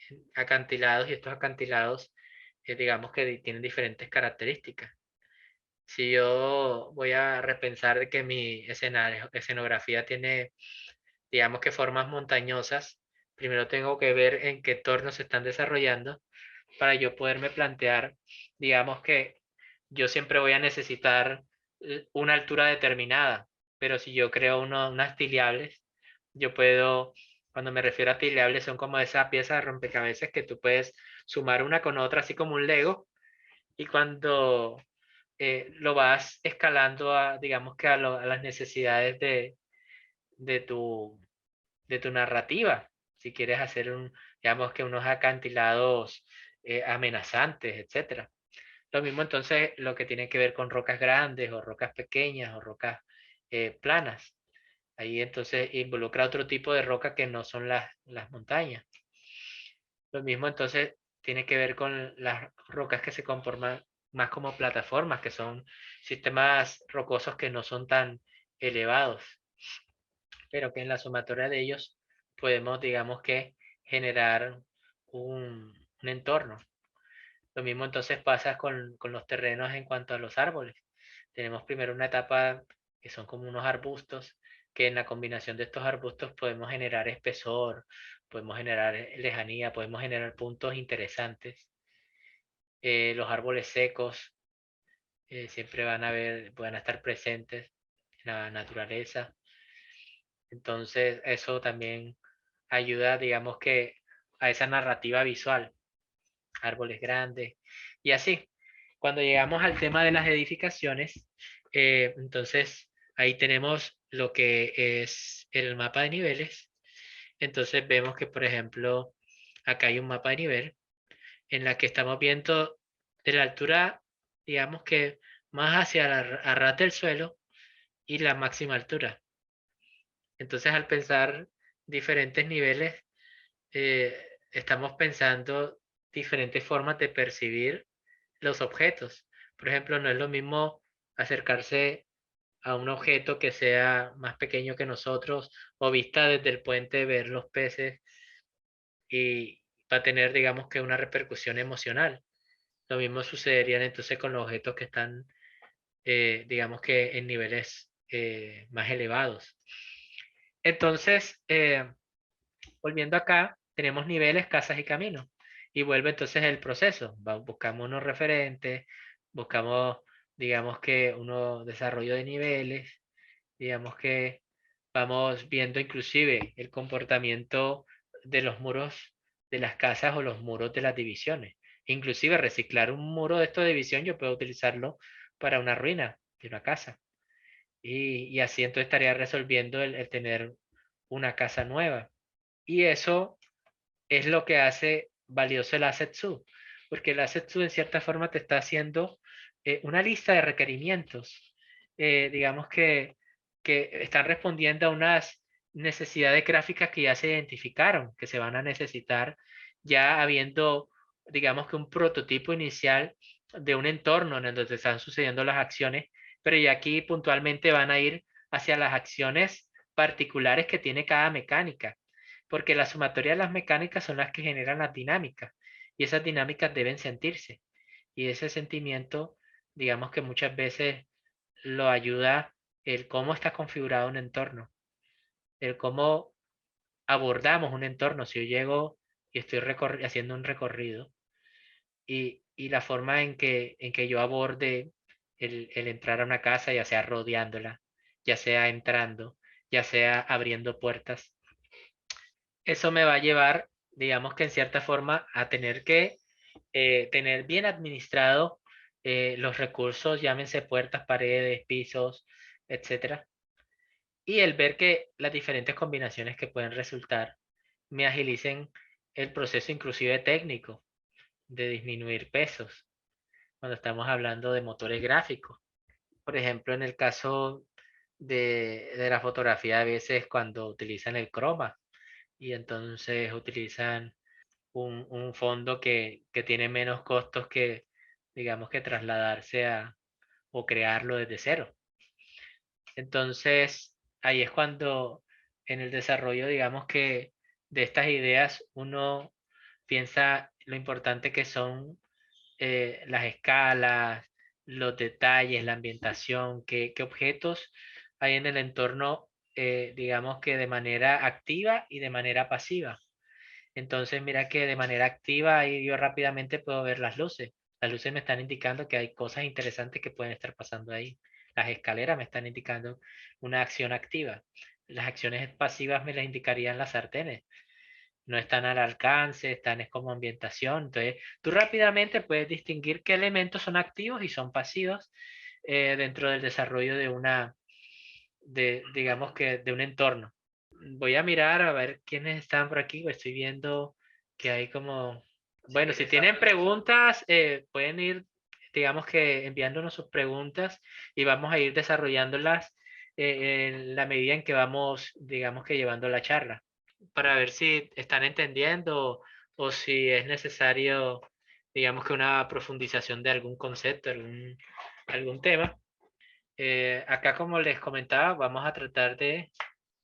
en acantilados y estos acantilados, digamos que tienen diferentes características. Si yo voy a repensar de que mi escenografía tiene, digamos que formas montañosas, primero tengo que ver en qué entornos se están desarrollando para yo poderme plantear, digamos que yo siempre voy a necesitar una altura determinada, pero si yo creo unas tileables, yo puedo, cuando me refiero a tileables, son como esas piezas de rompecabezas que tú puedes sumar una con otra, así como un Lego, y cuando lo vas escalando a, digamos que a las necesidades de tu, de tu narrativa. Si quieres hacer digamos que unos acantilados amenazantes, etcétera. Lo mismo entonces lo que tiene que ver con rocas grandes o rocas pequeñas o rocas planas. Ahí entonces involucra otro tipo de roca que no son las montañas. Lo mismo entonces tiene que ver con las rocas que se conforman más como plataformas, que son sistemas rocosos que no son tan elevados, pero que en la sumatoria de ellos podemos, digamos que, generar un entorno. Lo mismo entonces pasa con los terrenos en cuanto a los árboles. Tenemos primero una etapa que son como unos arbustos, que en la combinación de estos arbustos podemos generar espesor, podemos generar lejanía, podemos generar puntos interesantes. Los árboles secos siempre van a estar presentes en la naturaleza. Entonces eso también ayuda, digamos que, a esa narrativa visual, árboles grandes y así. Cuando llegamos al tema de las edificaciones, entonces ahí tenemos lo que es el mapa de niveles. Entonces vemos que, por ejemplo, acá hay un mapa de nivel en la que estamos viendo de la altura, digamos que más hacia la a ras del suelo y la máxima altura. Entonces, al pensar diferentes niveles, estamos pensando diferentes formas de percibir los objetos. Por ejemplo, no es lo mismo acercarse a un objeto que sea más pequeño que nosotros o vista desde el puente ver los peces y va a tener, digamos que una repercusión emocional. Lo mismo sucedería entonces con los objetos que están, digamos que en niveles más elevados. Entonces, volviendo acá, tenemos niveles, casas y caminos. Y vuelve entonces el proceso. Buscamos unos referentes, buscamos, digamos que, uno desarrollo de niveles, digamos que vamos viendo inclusive el comportamiento de los muros de las casas o los muros de las divisiones. Inclusive reciclar un muro de esta división, yo puedo utilizarlo para una ruina de una casa. Y así entonces estaría resolviendo el tener una casa nueva. Y eso es lo que hace valioso el Asset Sub, porque el Asset Sub en cierta forma te está haciendo una lista de requerimientos, digamos que están respondiendo a unas necesidades gráficas que ya se identificaron, que se van a necesitar ya habiendo, digamos que un prototipo inicial de un entorno en el donde están sucediendo las acciones, pero ya aquí puntualmente van a ir hacia las acciones particulares que tiene cada mecánica porque la sumatoria de las mecánicas son las que generan las dinámicas y esas dinámicas deben sentirse. Y ese sentimiento, digamos que muchas veces lo ayuda el cómo está configurado un entorno, el cómo abordamos un entorno. Si yo llego y estoy haciendo un recorrido y la forma en que yo aborde el entrar a una casa, ya sea rodeándola, ya sea entrando, ya sea abriendo puertas. Eso me va a llevar, digamos que en cierta forma, a tener que tener bien administrado los recursos, llámense puertas, paredes, pisos, etcétera. Y el ver que las diferentes combinaciones que pueden resultar me agilicen el proceso inclusive técnico de disminuir pesos cuando estamos hablando de motores gráficos. Por ejemplo, en el caso de la fotografía, a veces cuando utilizan el croma y entonces utilizan un fondo que tiene menos costos que, digamos, que trasladarse o crearlo desde cero. Entonces, ahí es cuando en el desarrollo, digamos que de estas ideas, uno piensa lo importante que son las escalas, los detalles, la ambientación, qué objetos hay en el entorno, digamos que de manera activa y de manera pasiva. Entonces, mira que de manera activa ahí yo rápidamente puedo ver las luces. Las luces me están indicando que hay cosas interesantes que pueden estar pasando ahí. Las escaleras me están indicando una acción activa. Las acciones pasivas me las indicarían las sartenes. No están al alcance, están es como ambientación. Entonces, tú rápidamente puedes distinguir qué elementos son activos y son pasivos dentro del desarrollo de digamos que de un entorno. Voy a mirar a ver quiénes están por aquí. Estoy viendo que hay como... Bueno, si tienen preguntas, pueden ir, digamos que enviándonos sus preguntas y vamos a ir desarrollándolas en la medida en que vamos, digamos que llevando la charla, para ver si están entendiendo o si es necesario, digamos que una profundización de algún concepto, algún tema. Acá, como les comentaba, vamos a tratar de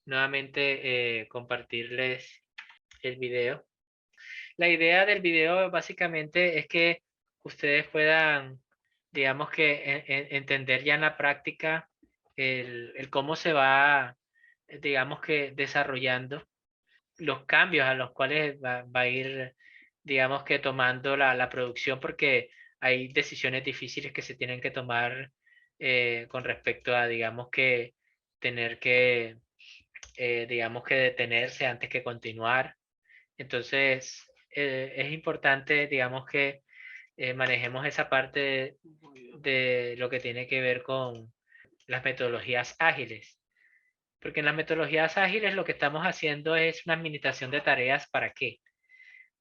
nuevamente compartirles el video. La idea del video básicamente es que ustedes puedan, digamos que entender ya en la práctica el cómo se va, digamos que desarrollando los cambios a los cuales va a ir, digamos que tomando la producción, porque hay decisiones difíciles que se tienen que tomar con respecto a, digamos que tener que digamos que detenerse antes que continuar. Entonces, es importante, digamos que manejemos esa parte de lo que tiene que ver con las metodologías ágiles. Porque en las metodologías ágiles lo que estamos haciendo es una administración de tareas. ¿Para qué?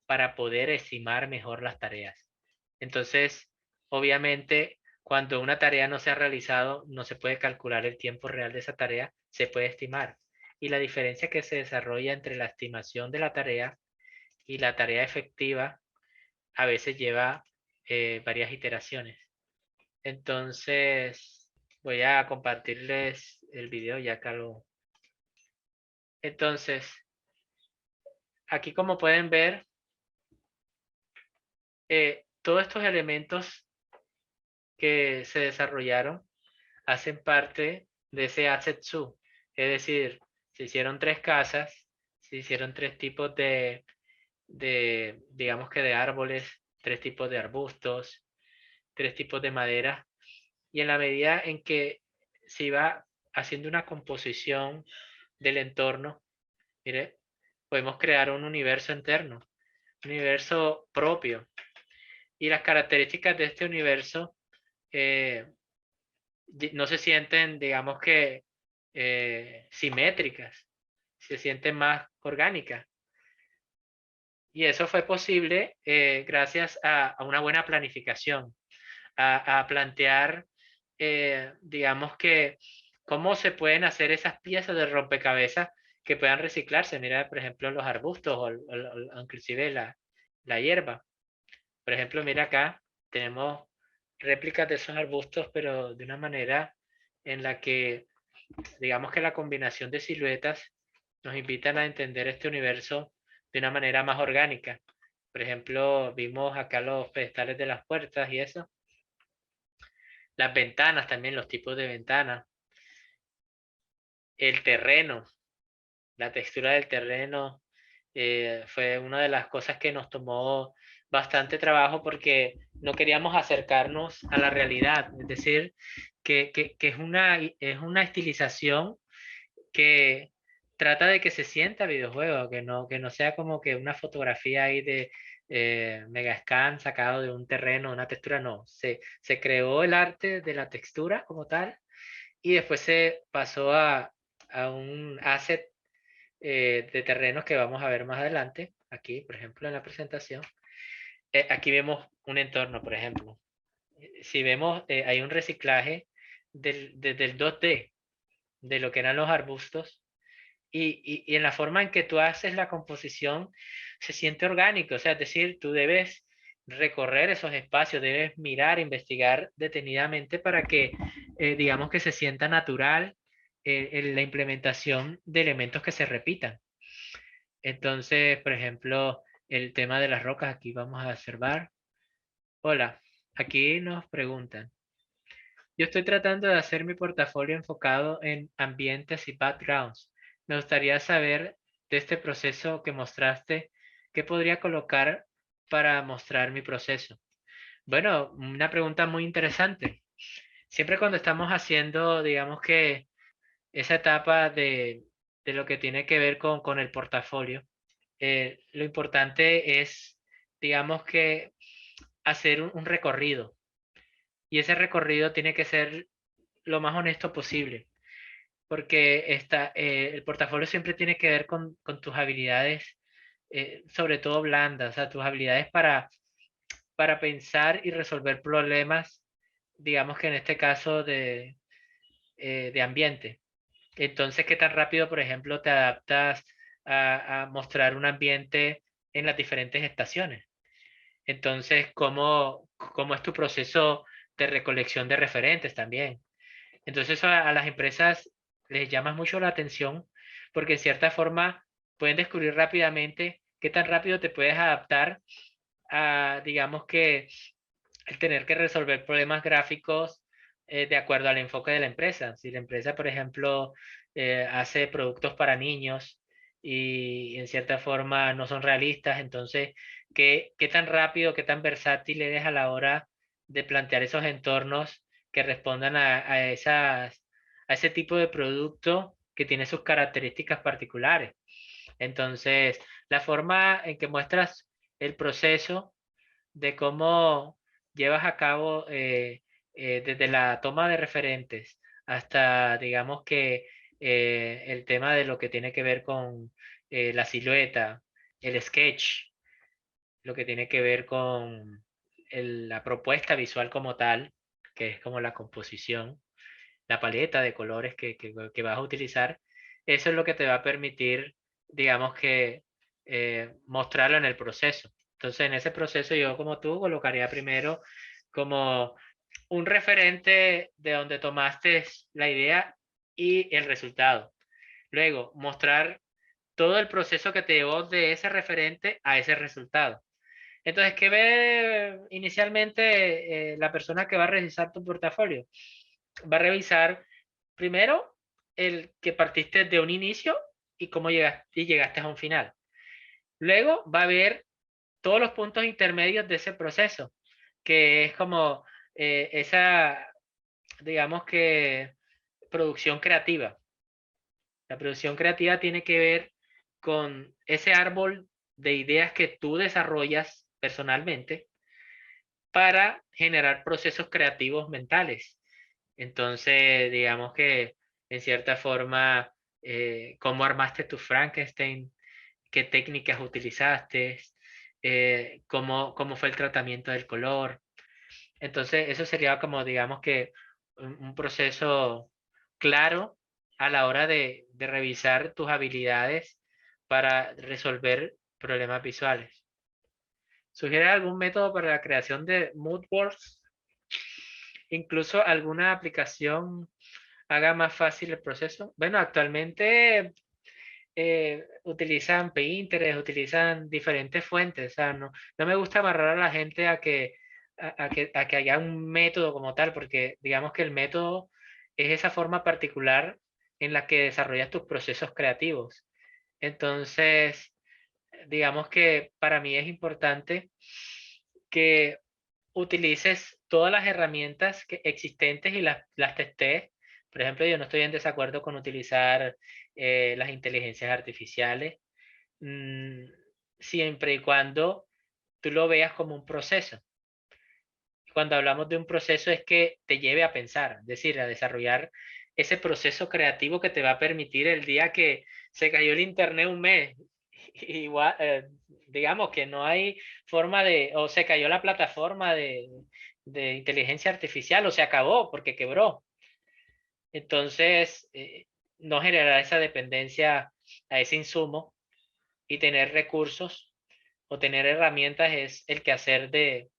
Para poder estimar mejor las tareas. Entonces, obviamente, cuando una tarea no se ha realizado, no se puede calcular el tiempo real de esa tarea, se puede estimar. Y la diferencia que se desarrolla entre la estimación de la tarea y la tarea efectiva a veces lleva varias iteraciones. Entonces, voy a compartirles el video ya acá lo... Entonces, aquí como pueden ver, todos estos elementos que se desarrollaron hacen parte de ese asset zoo. Es decir, se hicieron tres casas, se hicieron tres tipos digamos que de árboles, tres tipos de arbustos, tres tipos de madera. Y en la medida en que se iba haciendo una composición del entorno, mire, podemos crear un universo interno, un universo propio. Y las características de este universo eh, no se sienten, digamos que, simétricas, se sienten más orgánicas. Y eso fue posible gracias a una buena planificación, a plantear, digamos que, cómo se pueden hacer esas piezas de rompecabezas que puedan reciclarse. Mira, por ejemplo, los arbustos o inclusive la hierba. Por ejemplo, mira acá, tenemos réplicas de esos arbustos, pero de una manera en la que, digamos que la combinación de siluetas nos invitan a entender este universo de una manera más orgánica. Por ejemplo, vimos acá los pedestales de las puertas y eso. Las ventanas también, los tipos de ventanas. El terreno, la textura del terreno fue una de las cosas que nos tomó bastante trabajo porque no queríamos acercarnos a la realidad. Es decir, que es una estilización que trata de que se sienta videojuego, que no sea como que una fotografía ahí de mega scan sacado de un terreno, una textura, no. Se creó el arte de la textura como tal y después se pasó a un asset de terrenos que vamos a ver más adelante. Aquí, por ejemplo, en la presentación. Aquí vemos un entorno, por ejemplo. Si vemos, hay un reciclaje del 2D, de lo que eran los arbustos, y en la forma en que tú haces la composición se siente orgánico, o sea, es decir, tú debes recorrer esos espacios, debes mirar, investigar detenidamente para que, digamos que se sienta natural en la implementación de elementos que se repitan. Entonces, por ejemplo, el tema de las rocas, aquí vamos a observar. Hola, aquí nos preguntan. Yo estoy tratando de hacer mi portafolio enfocado en ambientes y backgrounds. Me gustaría saber de este proceso que mostraste, ¿qué podría colocar para mostrar mi proceso? Bueno, una pregunta muy interesante. Siempre cuando estamos haciendo, digamos que esa etapa de lo que tiene que ver con el portafolio, lo importante es, digamos que, hacer un recorrido. Y ese recorrido tiene que ser lo más honesto posible, porque el portafolio siempre tiene que ver con tus habilidades, sobre todo blandas, o sea, tus habilidades para pensar y resolver problemas, digamos que en este caso de ambiente. Entonces, ¿qué tan rápido, por ejemplo, te adaptas a mostrar un ambiente en las diferentes estaciones? Entonces, ¿cómo es tu proceso de recolección de referentes también? Entonces eso a las empresas les llama mucho la atención porque en cierta forma pueden descubrir rápidamente qué tan rápido te puedes adaptar a, digamos que, el tener que resolver problemas gráficos de acuerdo al enfoque de la empresa. Si la empresa, por ejemplo, hace productos para niños y en cierta forma no son realistas, entonces, ¿qué tan rápido, qué tan versátil eres a la hora de plantear esos entornos que respondan a ese tipo de producto que tiene sus características particulares? Entonces, la forma en que muestras el proceso de cómo llevas a cabo desde la toma de referentes hasta, digamos que, el tema de lo que tiene que ver con la silueta, el sketch, lo que tiene que ver con la propuesta visual como tal, que es como la composición, la paleta de colores que vas a utilizar, eso es lo que te va a permitir, digamos que, mostrarlo en el proceso. Entonces, en ese proceso yo como tú colocaría primero como un referente de donde tomaste la idea y el resultado. Luego, mostrar todo el proceso que te llevó de ese referente a ese resultado. Entonces, ¿qué ve inicialmente la persona que va a revisar tu portafolio? Va a revisar primero el que partiste de un inicio y cómo llegaste a un final. Luego va a ver todos los puntos intermedios de ese proceso, que es como esa, digamos que, producción creativa. La producción creativa tiene que ver con ese árbol de ideas que tú desarrollas personalmente para generar procesos creativos mentales. Entonces, digamos que en cierta forma, cómo armaste tu Frankenstein, qué técnicas utilizaste, cómo fue el tratamiento del color. Entonces, eso sería como, digamos que, un proceso claro a la hora de revisar tus habilidades para resolver problemas visuales. ¿Sugiere algún método para la creación de mood boards? Incluso alguna aplicación haga más fácil el proceso. Bueno, actualmente utilizan Pinterest, utilizan diferentes fuentes. O sea, no me gusta amarrar a la gente a que haya un método como tal, porque digamos que el método es esa forma particular en la que desarrollas tus procesos creativos. Entonces, digamos que para mí es importante que utilices todas las herramientas existentes y las testes Por ejemplo, yo no estoy en desacuerdo con utilizar las inteligencias artificiales, mm, siempre y cuando tú lo veas como un proceso. Cuando hablamos de un proceso es que te lleve a pensar, es decir, a desarrollar ese proceso creativo que te va a permitir el día que se cayó el internet un mes, igual, digamos que no hay forma de, o se cayó la plataforma de inteligencia artificial o se acabó porque quebró. Entonces, no generar esa dependencia a ese insumo y tener recursos o tener herramientas es el quehacer de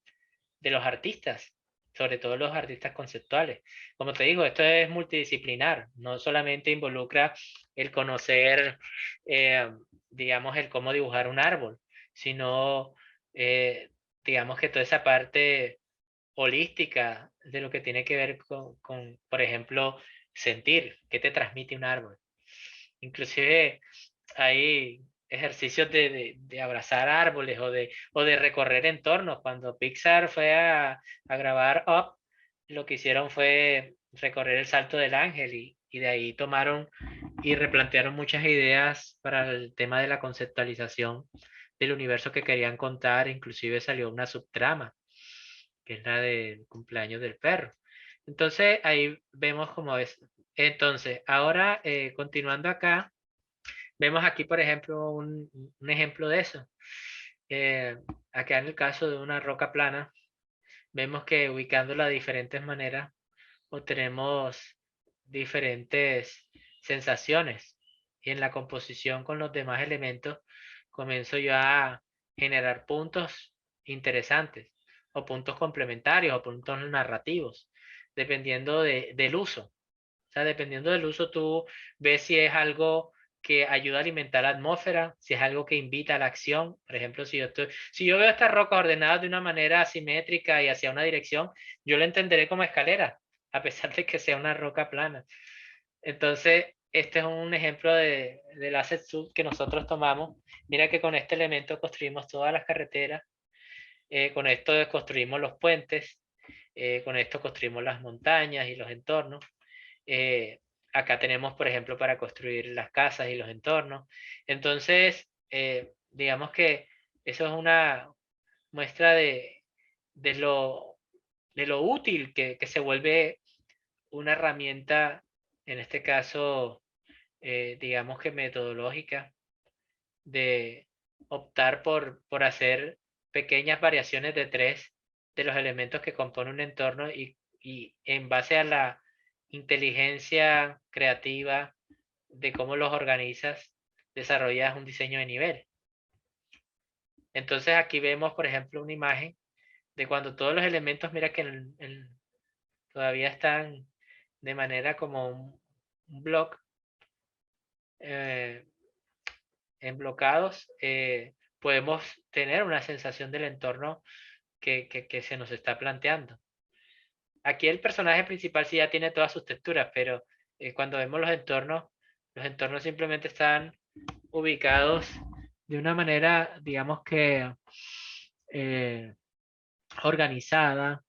los artistas, sobre todo los artistas conceptuales. Como te digo, esto es multidisciplinar, no solamente involucra el conocer, eh, digamos, el cómo dibujar un árbol, sino, digamos que toda esa parte holística de lo que tiene que ver con, por ejemplo, sentir, qué te transmite un árbol. Inclusive hay ejercicios de abrazar árboles o de recorrer entornos. Cuando Pixar fue a grabar Up, lo que hicieron fue recorrer el Salto del Ángel y de ahí tomaron y replantearon muchas ideas para el tema de la conceptualización del universo que querían contar. Inclusive salió una subtrama, que es la del cumpleaños del perro. Entonces ahí vemos cómo es. Entonces, ahora continuando acá. Vemos aquí, por ejemplo, un ejemplo de eso. Eh, Acá en el caso de una roca plana, vemos que ubicándola de diferentes maneras, obtenemos diferentes sensaciones. Y en la composición con los demás elementos, comienzo yo a generar puntos interesantes, o puntos complementarios, o puntos narrativos, dependiendo del uso. O sea, dependiendo del uso, tú ves si es algo que ayuda a alimentar la atmósfera, si es algo que invita a la acción. Por ejemplo, si yo veo estas rocas ordenadas de una manera asimétrica y hacia una dirección, yo lo entenderé como escalera, a pesar de que sea una roca plana. Entonces, este es un ejemplo del asset sub que nosotros tomamos. Mira que con este elemento construimos todas las carreteras, con esto construimos los puentes, con esto construimos las montañas y los entornos. Eh, Acá tenemos, por ejemplo, para construir las casas y los entornos. Entonces, digamos que eso es una muestra de lo, de lo útil que se vuelve una herramienta, en este caso, digamos que metodológica, de optar por hacer pequeñas variaciones de tres de los elementos que componen un entorno y en base a la inteligencia creativa de cómo los organizas, desarrollas un diseño de nivel. Entonces aquí vemos, por ejemplo, una imagen de cuando todos los elementos, mira que todavía están de manera como un block, eh, emblocados, podemos tener una sensación del entorno que se nos está planteando. Aquí el personaje principal sí ya tiene todas sus texturas, pero cuando vemos los entornos simplemente están ubicados de una manera, digamos que eh, organizada.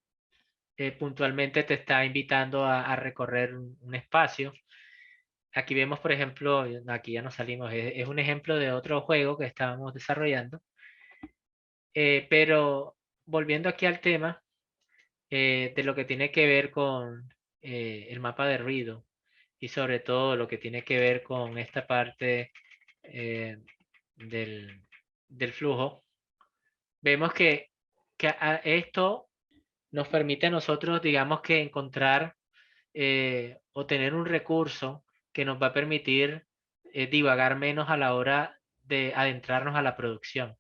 Puntualmente te está invitando a recorrer un espacio. Aquí vemos, por ejemplo, aquí ya nos salimos, es un ejemplo de otro juego que estábamos desarrollando. Pero volviendo aquí al tema de lo que tiene que ver con el mapa de ruido y sobre todo lo que tiene que ver con esta parte eh, del, del flujo, vemos que esto nos permite a nosotros, digamos que encontrar o tener un recurso que nos va a permitir divagar menos a la hora de adentrarnos a la producción.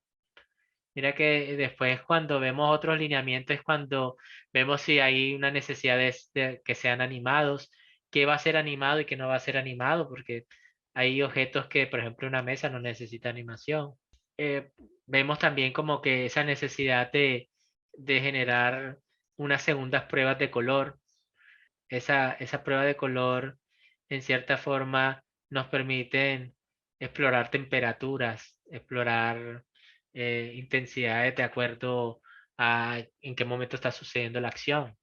Mira que después cuando vemos otros lineamientos es cuando vemos si hay una necesidad de que sean animados, qué va a ser animado y qué no va a ser animado, porque hay objetos que, por ejemplo, una mesa no necesita animación. Eh, Vemos también como que esa necesidad de generar unas segundas pruebas de color. Esa prueba de color, en cierta forma, nos permiten explorar temperaturas, explorar intensidades de acuerdo a en qué momento está sucediendo la acción.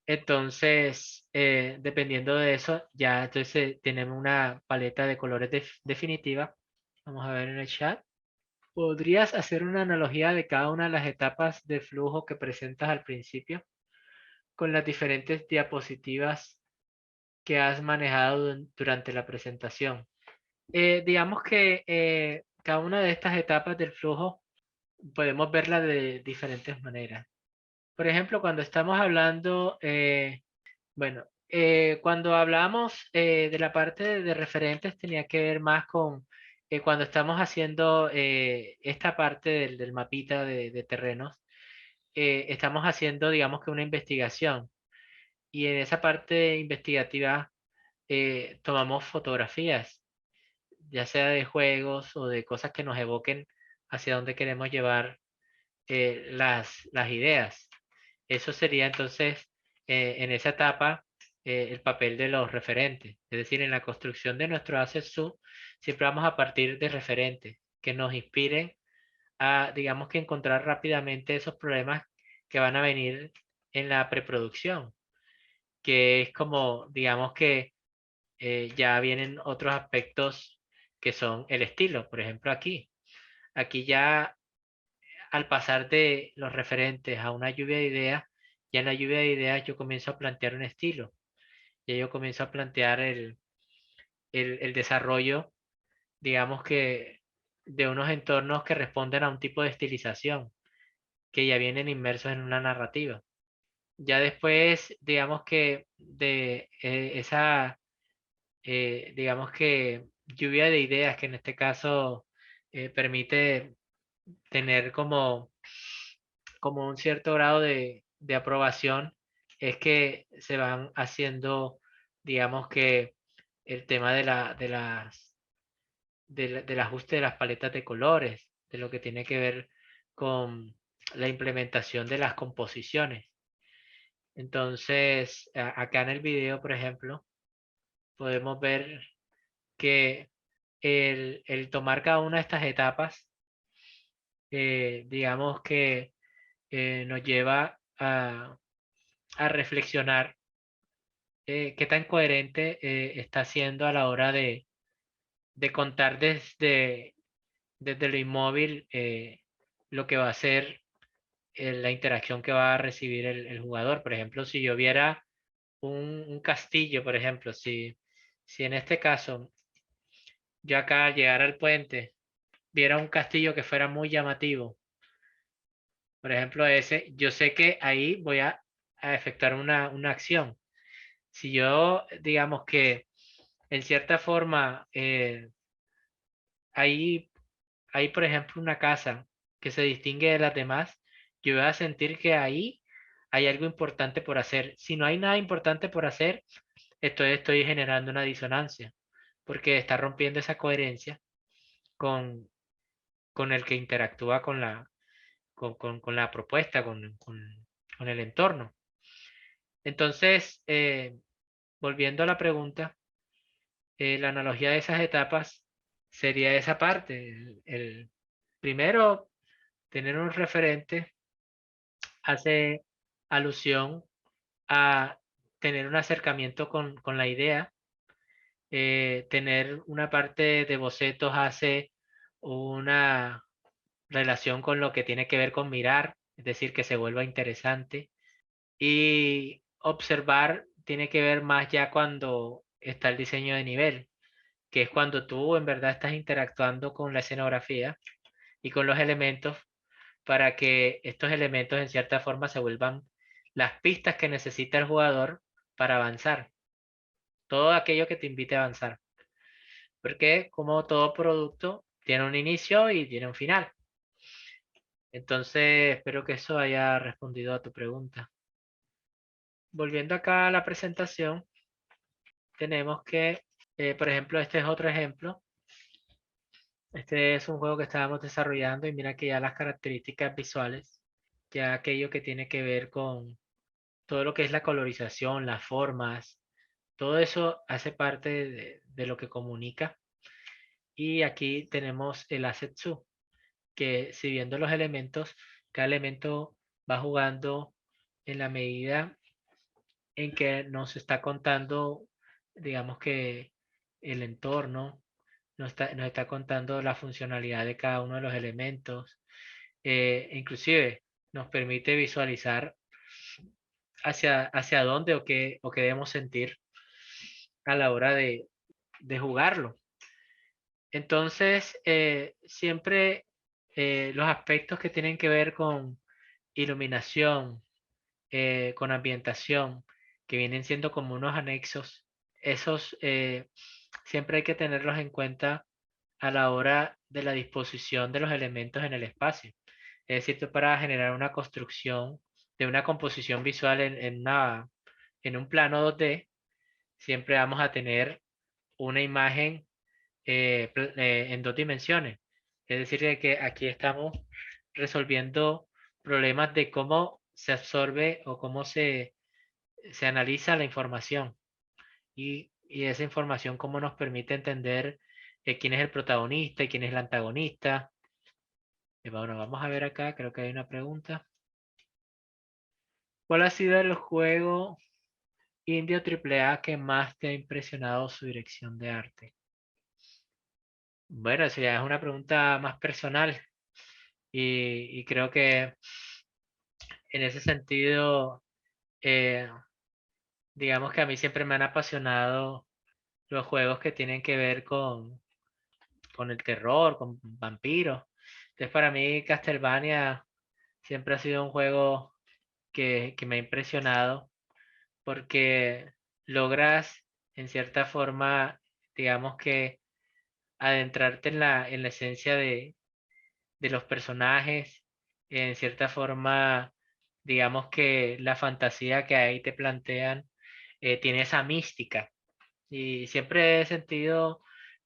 Entonces, dependiendo de eso, ya entonces tenemos una paleta de colores definitiva. Vamos a ver en el chat. ¿Podrías hacer una analogía de cada una de las etapas de flujo que presentas al principio con las diferentes diapositivas que has manejado durante la presentación? Digamos que cada una de estas etapas del flujo podemos verla de diferentes maneras. Por ejemplo, cuando estamos hablando, bueno, cuando hablamos de la parte de referentes tenía que ver más con cuando estamos haciendo esta parte del mapita de terrenos, estamos haciendo, digamos que una investigación y en esa parte investigativa tomamos fotografías, ya sea de juegos o de cosas que nos evoquen hacia dónde queremos llevar las ideas. Eso sería entonces, en esa etapa, el papel de los referentes. Es decir, en la construcción de nuestro asset sub, siempre vamos a partir de referentes que nos inspiren a, digamos que encontrar rápidamente esos problemas que van a venir en la preproducción, que es como, digamos que ya vienen otros aspectos que son el estilo. Por ejemplo, aquí ya al pasar de los referentes a una lluvia de ideas, ya en la lluvia de ideas yo comienzo a plantear un estilo, ya yo comienzo a plantear el desarrollo, digamos que de unos entornos que responden a un tipo de estilización, que ya vienen inmersos en una narrativa. Ya después, digamos que de esa, digamos que lluvia de ideas, que en este caso permite tener como un cierto grado de aprobación, es que se van haciendo, digamos que el tema del ajuste de las paletas de colores, de lo que tiene que ver con la implementación de las composiciones. Entonces, acá en el video, por ejemplo, podemos ver que el tomar cada una de estas etapas, digamos que nos lleva a reflexionar qué tan coherente está siendo a la hora de contar desde lo inmóvil lo que va a ser la interacción que va a recibir el jugador. Por ejemplo, si yo viera un castillo, por ejemplo, si en este caso yo acá al llegar al puente viera un castillo que fuera muy llamativo, por ejemplo ese, yo sé que ahí voy a efectuar una acción. Si yo, digamos que en cierta forma, hay, hay, por ejemplo, una casa que se distingue de las demás, yo voy a sentir que ahí hay algo importante por hacer. Si no hay nada importante por hacer, estoy generando una disonancia, porque está rompiendo esa coherencia con, con el que interactúa con la propuesta, con el entorno. Entonces, volviendo a la pregunta, la analogía de esas etapas sería esa parte. Primero, tener un referente hace alusión a tener un acercamiento con la idea. Tener una parte de bocetos hace una relación con lo que tiene que ver con mirar, es decir, que se vuelva interesante. Y observar tiene que ver más ya cuando está el diseño de nivel, que es cuando tú en verdad estás interactuando con la escenografía y con los elementos para que estos elementos en cierta forma se vuelvan las pistas que necesita el jugador para avanzar. Todo aquello que te invite a avanzar. Porque como todo producto tiene un inicio y tiene un final. Entonces, espero que eso haya respondido a tu pregunta. Volviendo acá a la presentación, tenemos que, por ejemplo, este es otro ejemplo. Este es un juego que estábamos desarrollando y mira que ya las características visuales, ya aquello que tiene que ver con todo lo que es la colorización, las formas, todo eso hace parte de lo que comunica. Y aquí tenemos el asset sub, que si viendo los elementos, cada elemento va jugando en la medida en que nos está contando, digamos que el entorno, nos está contando la funcionalidad de cada uno de los elementos, inclusive nos permite visualizar hacia dónde o qué debemos sentir a la hora de jugarlo. Entonces, siempre los aspectos que tienen que ver con iluminación, con ambientación, que vienen siendo como unos anexos, esos siempre hay que tenerlos en cuenta a la hora de la disposición de los elementos en el espacio. Es decir, para generar una construcción de una composición visual en un plano 2D, siempre vamos a tener una imagen en dos dimensiones. Es decir, de que aquí estamos resolviendo problemas de cómo se absorbe o cómo se analiza la información y esa información cómo nos permite entender quién es el protagonista y quién es el antagonista. Bueno, vamos a ver acá, creo que hay una pregunta. ¿Cuál ha sido el juego indio AAA que más te ha impresionado su dirección de arte? Bueno, esa ya es una pregunta más personal y creo que en ese sentido, eh, digamos que a mí siempre me han apasionado los juegos que tienen que ver con el terror, con vampiros. Entonces para mí Castlevania siempre ha sido un juego que me ha impresionado porque logras en cierta forma, digamos que adentrarte en la esencia de los personajes, en cierta forma, digamos que la fantasía que ahí te plantean tiene esa mística. Y siempre he sentido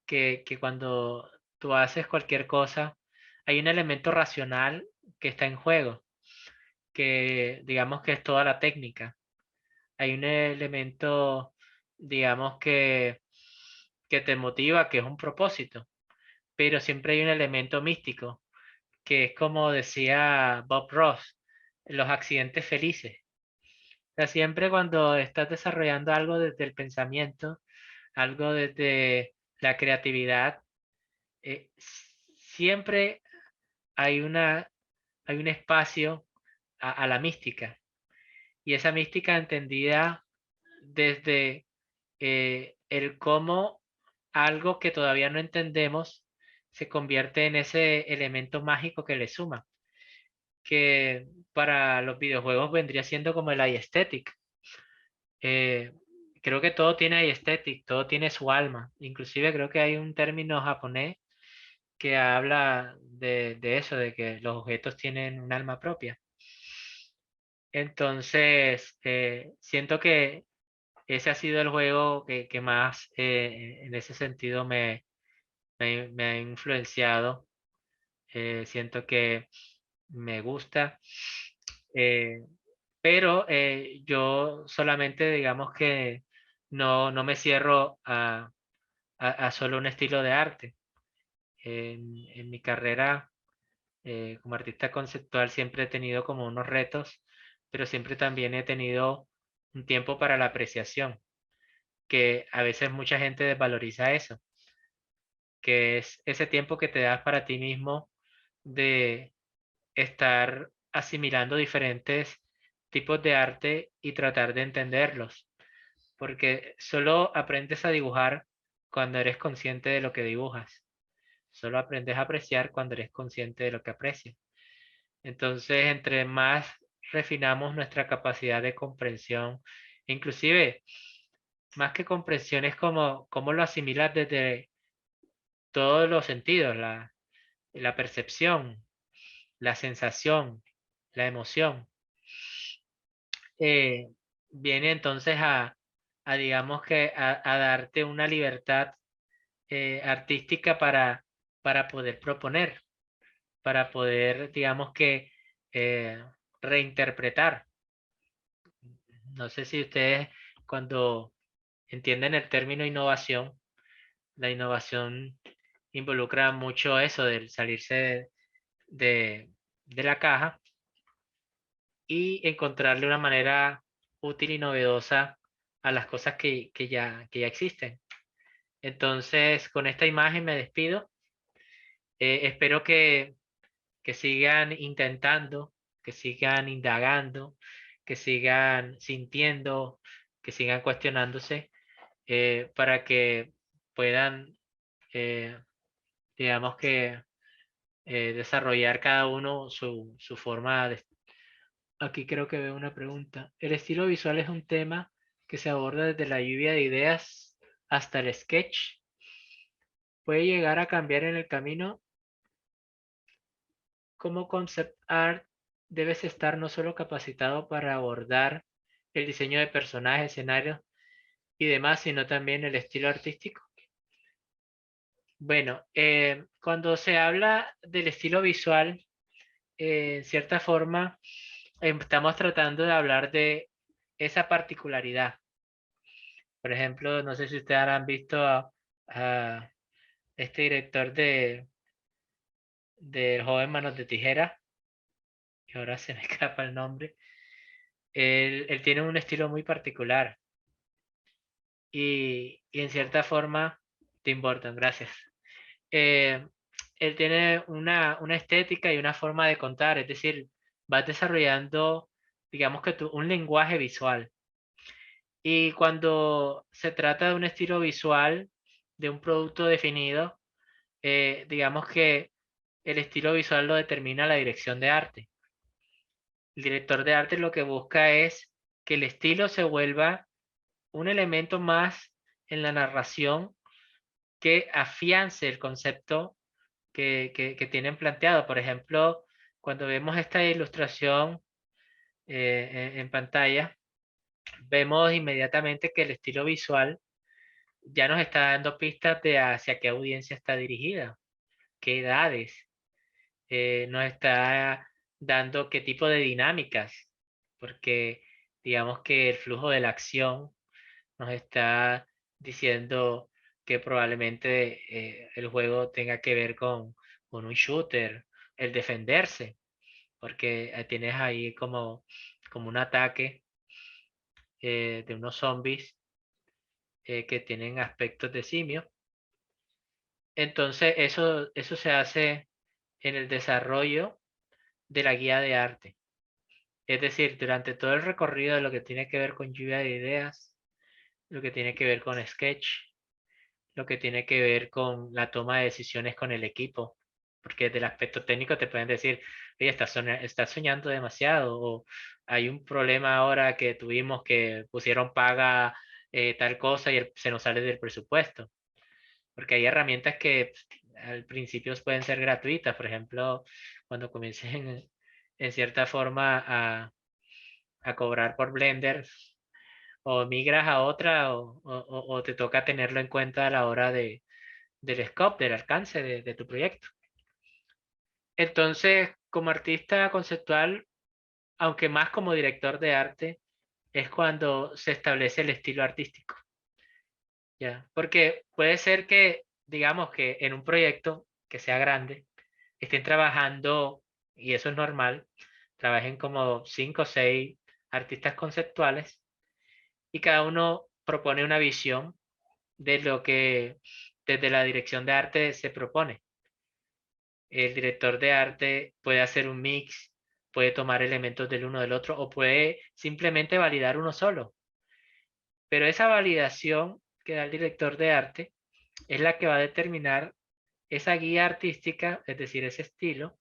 que cuando tú haces cualquier cosa, hay un elemento racional que está en juego, que digamos que es toda la técnica. Hay un elemento, digamos que te motiva, que es un propósito, pero siempre hay un elemento místico, que es como decía Bob Ross, los accidentes felices. O sea, siempre cuando estás desarrollando algo desde el pensamiento, algo desde la creatividad, siempre hay hay un espacio a la mística. Y esa mística entendida desde el cómo algo que todavía no entendemos se convierte en ese elemento mágico que le suma, que para los videojuegos vendría siendo como el aesthetic. Eh, Creo que todo tiene aesthetic, todo tiene su alma. Inclusive creo que hay un término japonés que habla de eso, de que los objetos tienen un alma propia. Entonces, siento que ese ha sido el juego que más en ese sentido me ha influenciado. Siento que me gusta, eh, pero yo solamente digamos que no me cierro a solo un estilo de arte. En mi carrera como artista conceptual siempre he tenido como unos retos, pero siempre también he tenido un tiempo para la apreciación, que a veces mucha gente desvaloriza eso, que es ese tiempo que te das para ti mismo de estar asimilando diferentes tipos de arte y tratar de entenderlos, porque solo aprendes a dibujar cuando eres consciente de lo que dibujas, solo aprendes a apreciar cuando eres consciente de lo que aprecias. Entonces, entre más refinamos nuestra capacidad de comprensión, inclusive más que comprensión es como cómo lo asimilas desde todos los sentidos, la percepción, la sensación, la emoción. eh, Viene entonces digamos que a darte una libertad artística para poder proponer, para poder, digamos que, eh, reinterpretar. No sé si ustedes cuando entienden el término innovación, la innovación involucra mucho eso del salirse de, de la caja y encontrarle una manera útil y novedosa a las cosas que ya existen. Entonces, con esta imagen me despido. Espero que sigan intentando, que sigan indagando, que sigan sintiendo, que sigan cuestionándose, para que puedan, eh, digamos que, desarrollar cada uno su forma de... Aquí creo que veo una pregunta. ¿El estilo visual es un tema que se aborda desde la lluvia de ideas hasta el sketch? ¿Puede llegar a cambiar en el camino? Como concept art debes estar no solo capacitado para abordar el diseño de personajes, escenarios y demás, sino también el estilo artístico. Bueno, cuando se habla del estilo visual, en cierta forma, estamos tratando de hablar de esa particularidad. Por ejemplo, no sé si ustedes han visto a este director de Joven Manos de Tijera, que ahora se me escapa el nombre. Él tiene un estilo muy particular y en cierta forma, Tim Burton, gracias. Eh, Él tiene una estética y una forma de contar, es decir, vas desarrollando, digamos que un lenguaje visual. Y cuando se trata de un estilo visual, de un producto definido, digamos que el estilo visual lo determina la dirección de arte. El director de arte lo que busca es que el estilo se vuelva un elemento más en la narración que afiance el concepto que tienen planteado. Por ejemplo, cuando vemos esta ilustración en pantalla, vemos inmediatamente que el estilo visual ya nos está dando pistas de hacia qué audiencia está dirigida, qué edades, nos está dando qué tipo de dinámicas, porque digamos que el flujo de la acción nos está diciendo que probablemente el juego tenga que ver con un shooter, el defenderse, porque tienes ahí como un ataque de unos zombies que tienen aspectos de simio. Entonces eso se hace en el desarrollo de la guía de arte. Es decir, durante todo el recorrido de lo que tiene que ver con lluvia de ideas, lo que tiene que ver con sketch, lo que tiene que ver con la toma de decisiones con el equipo, porque desde el aspecto técnico te pueden decir, oye, estás soñando demasiado, o hay un problema ahora que tuvimos que pusieron paga tal cosa y se nos sale del presupuesto, porque hay herramientas que al principio pueden ser gratuitas, por ejemplo, cuando comiencen en cierta forma a cobrar por Blender, o migras a otra o te toca tenerlo en cuenta a la hora del scope, del alcance de tu proyecto. Entonces, como artista conceptual, aunque más como director de arte, es cuando se establece el estilo artístico, ¿ya? Porque puede ser que, digamos que en un proyecto que sea grande, estén trabajando, y eso es normal, trabajen como 5 o 6 artistas conceptuales y cada uno propone una visión de lo que desde la dirección de arte se propone. El director de arte puede hacer un mix, puede tomar elementos del uno del otro o puede simplemente validar uno solo. Pero esa validación que da el director de arte es la que va a determinar esa guía artística, es decir, ese estilo,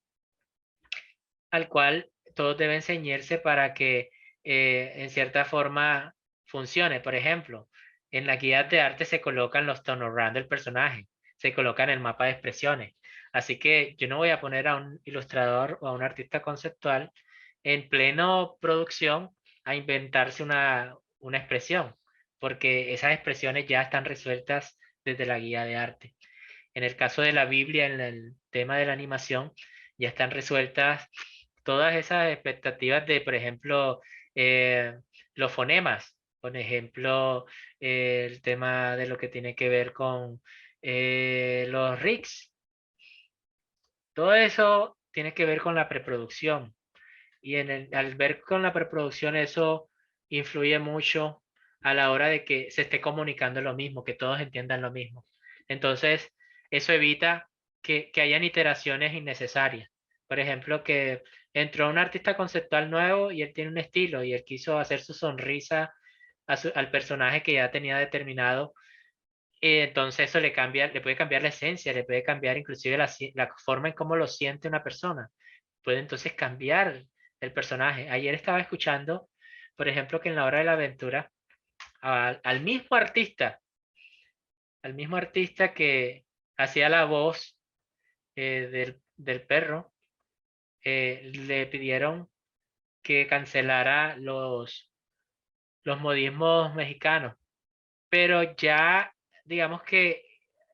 al cual todos deben ceñirse para que en cierta forma funcione. Por ejemplo, en la guía de arte se colocan los tonos del personaje, se colocan el mapa de expresiones. Así que yo no voy a poner a un ilustrador o a un artista conceptual en pleno producción a inventarse una expresión, porque esas expresiones ya están resueltas desde la guía de arte. En el caso de la Biblia, en el tema de la animación, ya están resueltas todas esas expectativas de, por ejemplo, eh, los fonemas, por ejemplo, el tema de lo que tiene que ver con los RICs. Todo eso tiene que ver con la preproducción. Y al ver con la preproducción, eso influye mucho a la hora de que se esté comunicando lo mismo, que todos entiendan lo mismo. Entonces, eso evita que hayan iteraciones innecesarias. Por ejemplo, que entró un artista conceptual nuevo y él tiene un estilo y él quiso hacer su sonrisa al personaje que ya tenía determinado. Entonces eso le cambia, le puede cambiar la esencia, le puede cambiar inclusive la forma en cómo lo siente una persona. Puede entonces cambiar el personaje. Ayer estaba escuchando, por ejemplo, que en La Hora de la Aventura, al al mismo artista que hacía la voz del perro, le pidieron que cancelara los modismos mexicanos. Pero ya, digamos que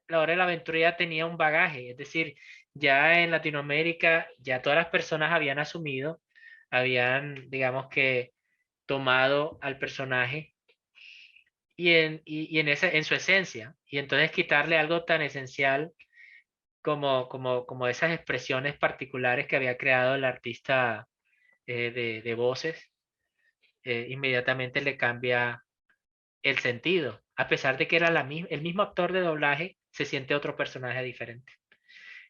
La Hora de la Aventura ya tenía un bagaje, es decir, ya en Latinoamérica, ya todas las personas habían asumido, habían, digamos que, tomado al personaje y en su esencia. Y entonces quitarle algo tan esencial como esas expresiones particulares que había creado el artista de voces, inmediatamente le cambia el sentido. A pesar de que era el mismo actor de doblaje, se siente otro personaje diferente.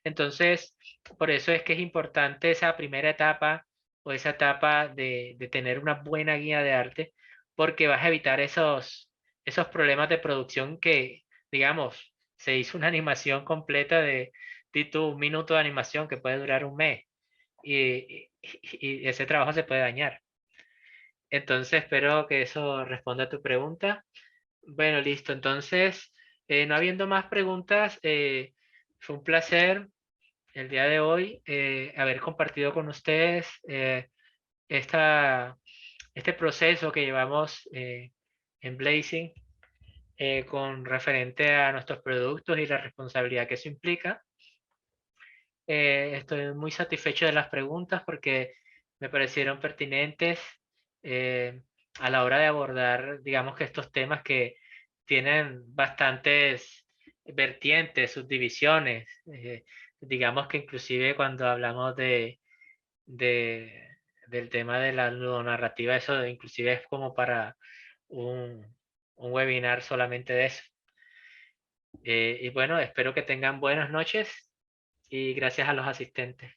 Entonces, por eso es que es importante esa primera etapa o esa etapa de tener una buena guía de arte, porque vas a evitar esos problemas de producción que, digamos, se hizo una animación completa de un minuto de animación que puede durar un mes y ese trabajo se puede dañar. Entonces, espero que eso responda a tu pregunta. Bueno, listo. Entonces, no habiendo más preguntas, fue un placer el día de hoy haber compartido con ustedes esta, este proceso que llevamos en Blazing con referente a nuestros productos y la responsabilidad que eso implica. Estoy muy satisfecho de las preguntas porque me parecieron pertinentes eh, a la hora de abordar, digamos que estos temas que tienen bastantes vertientes, subdivisiones. Digamos que inclusive cuando hablamos de- del tema de la ludonarrativa, eso inclusive es como para un, un webinar solamente de eso. Y bueno, espero que tengan buenas noches y gracias a los asistentes.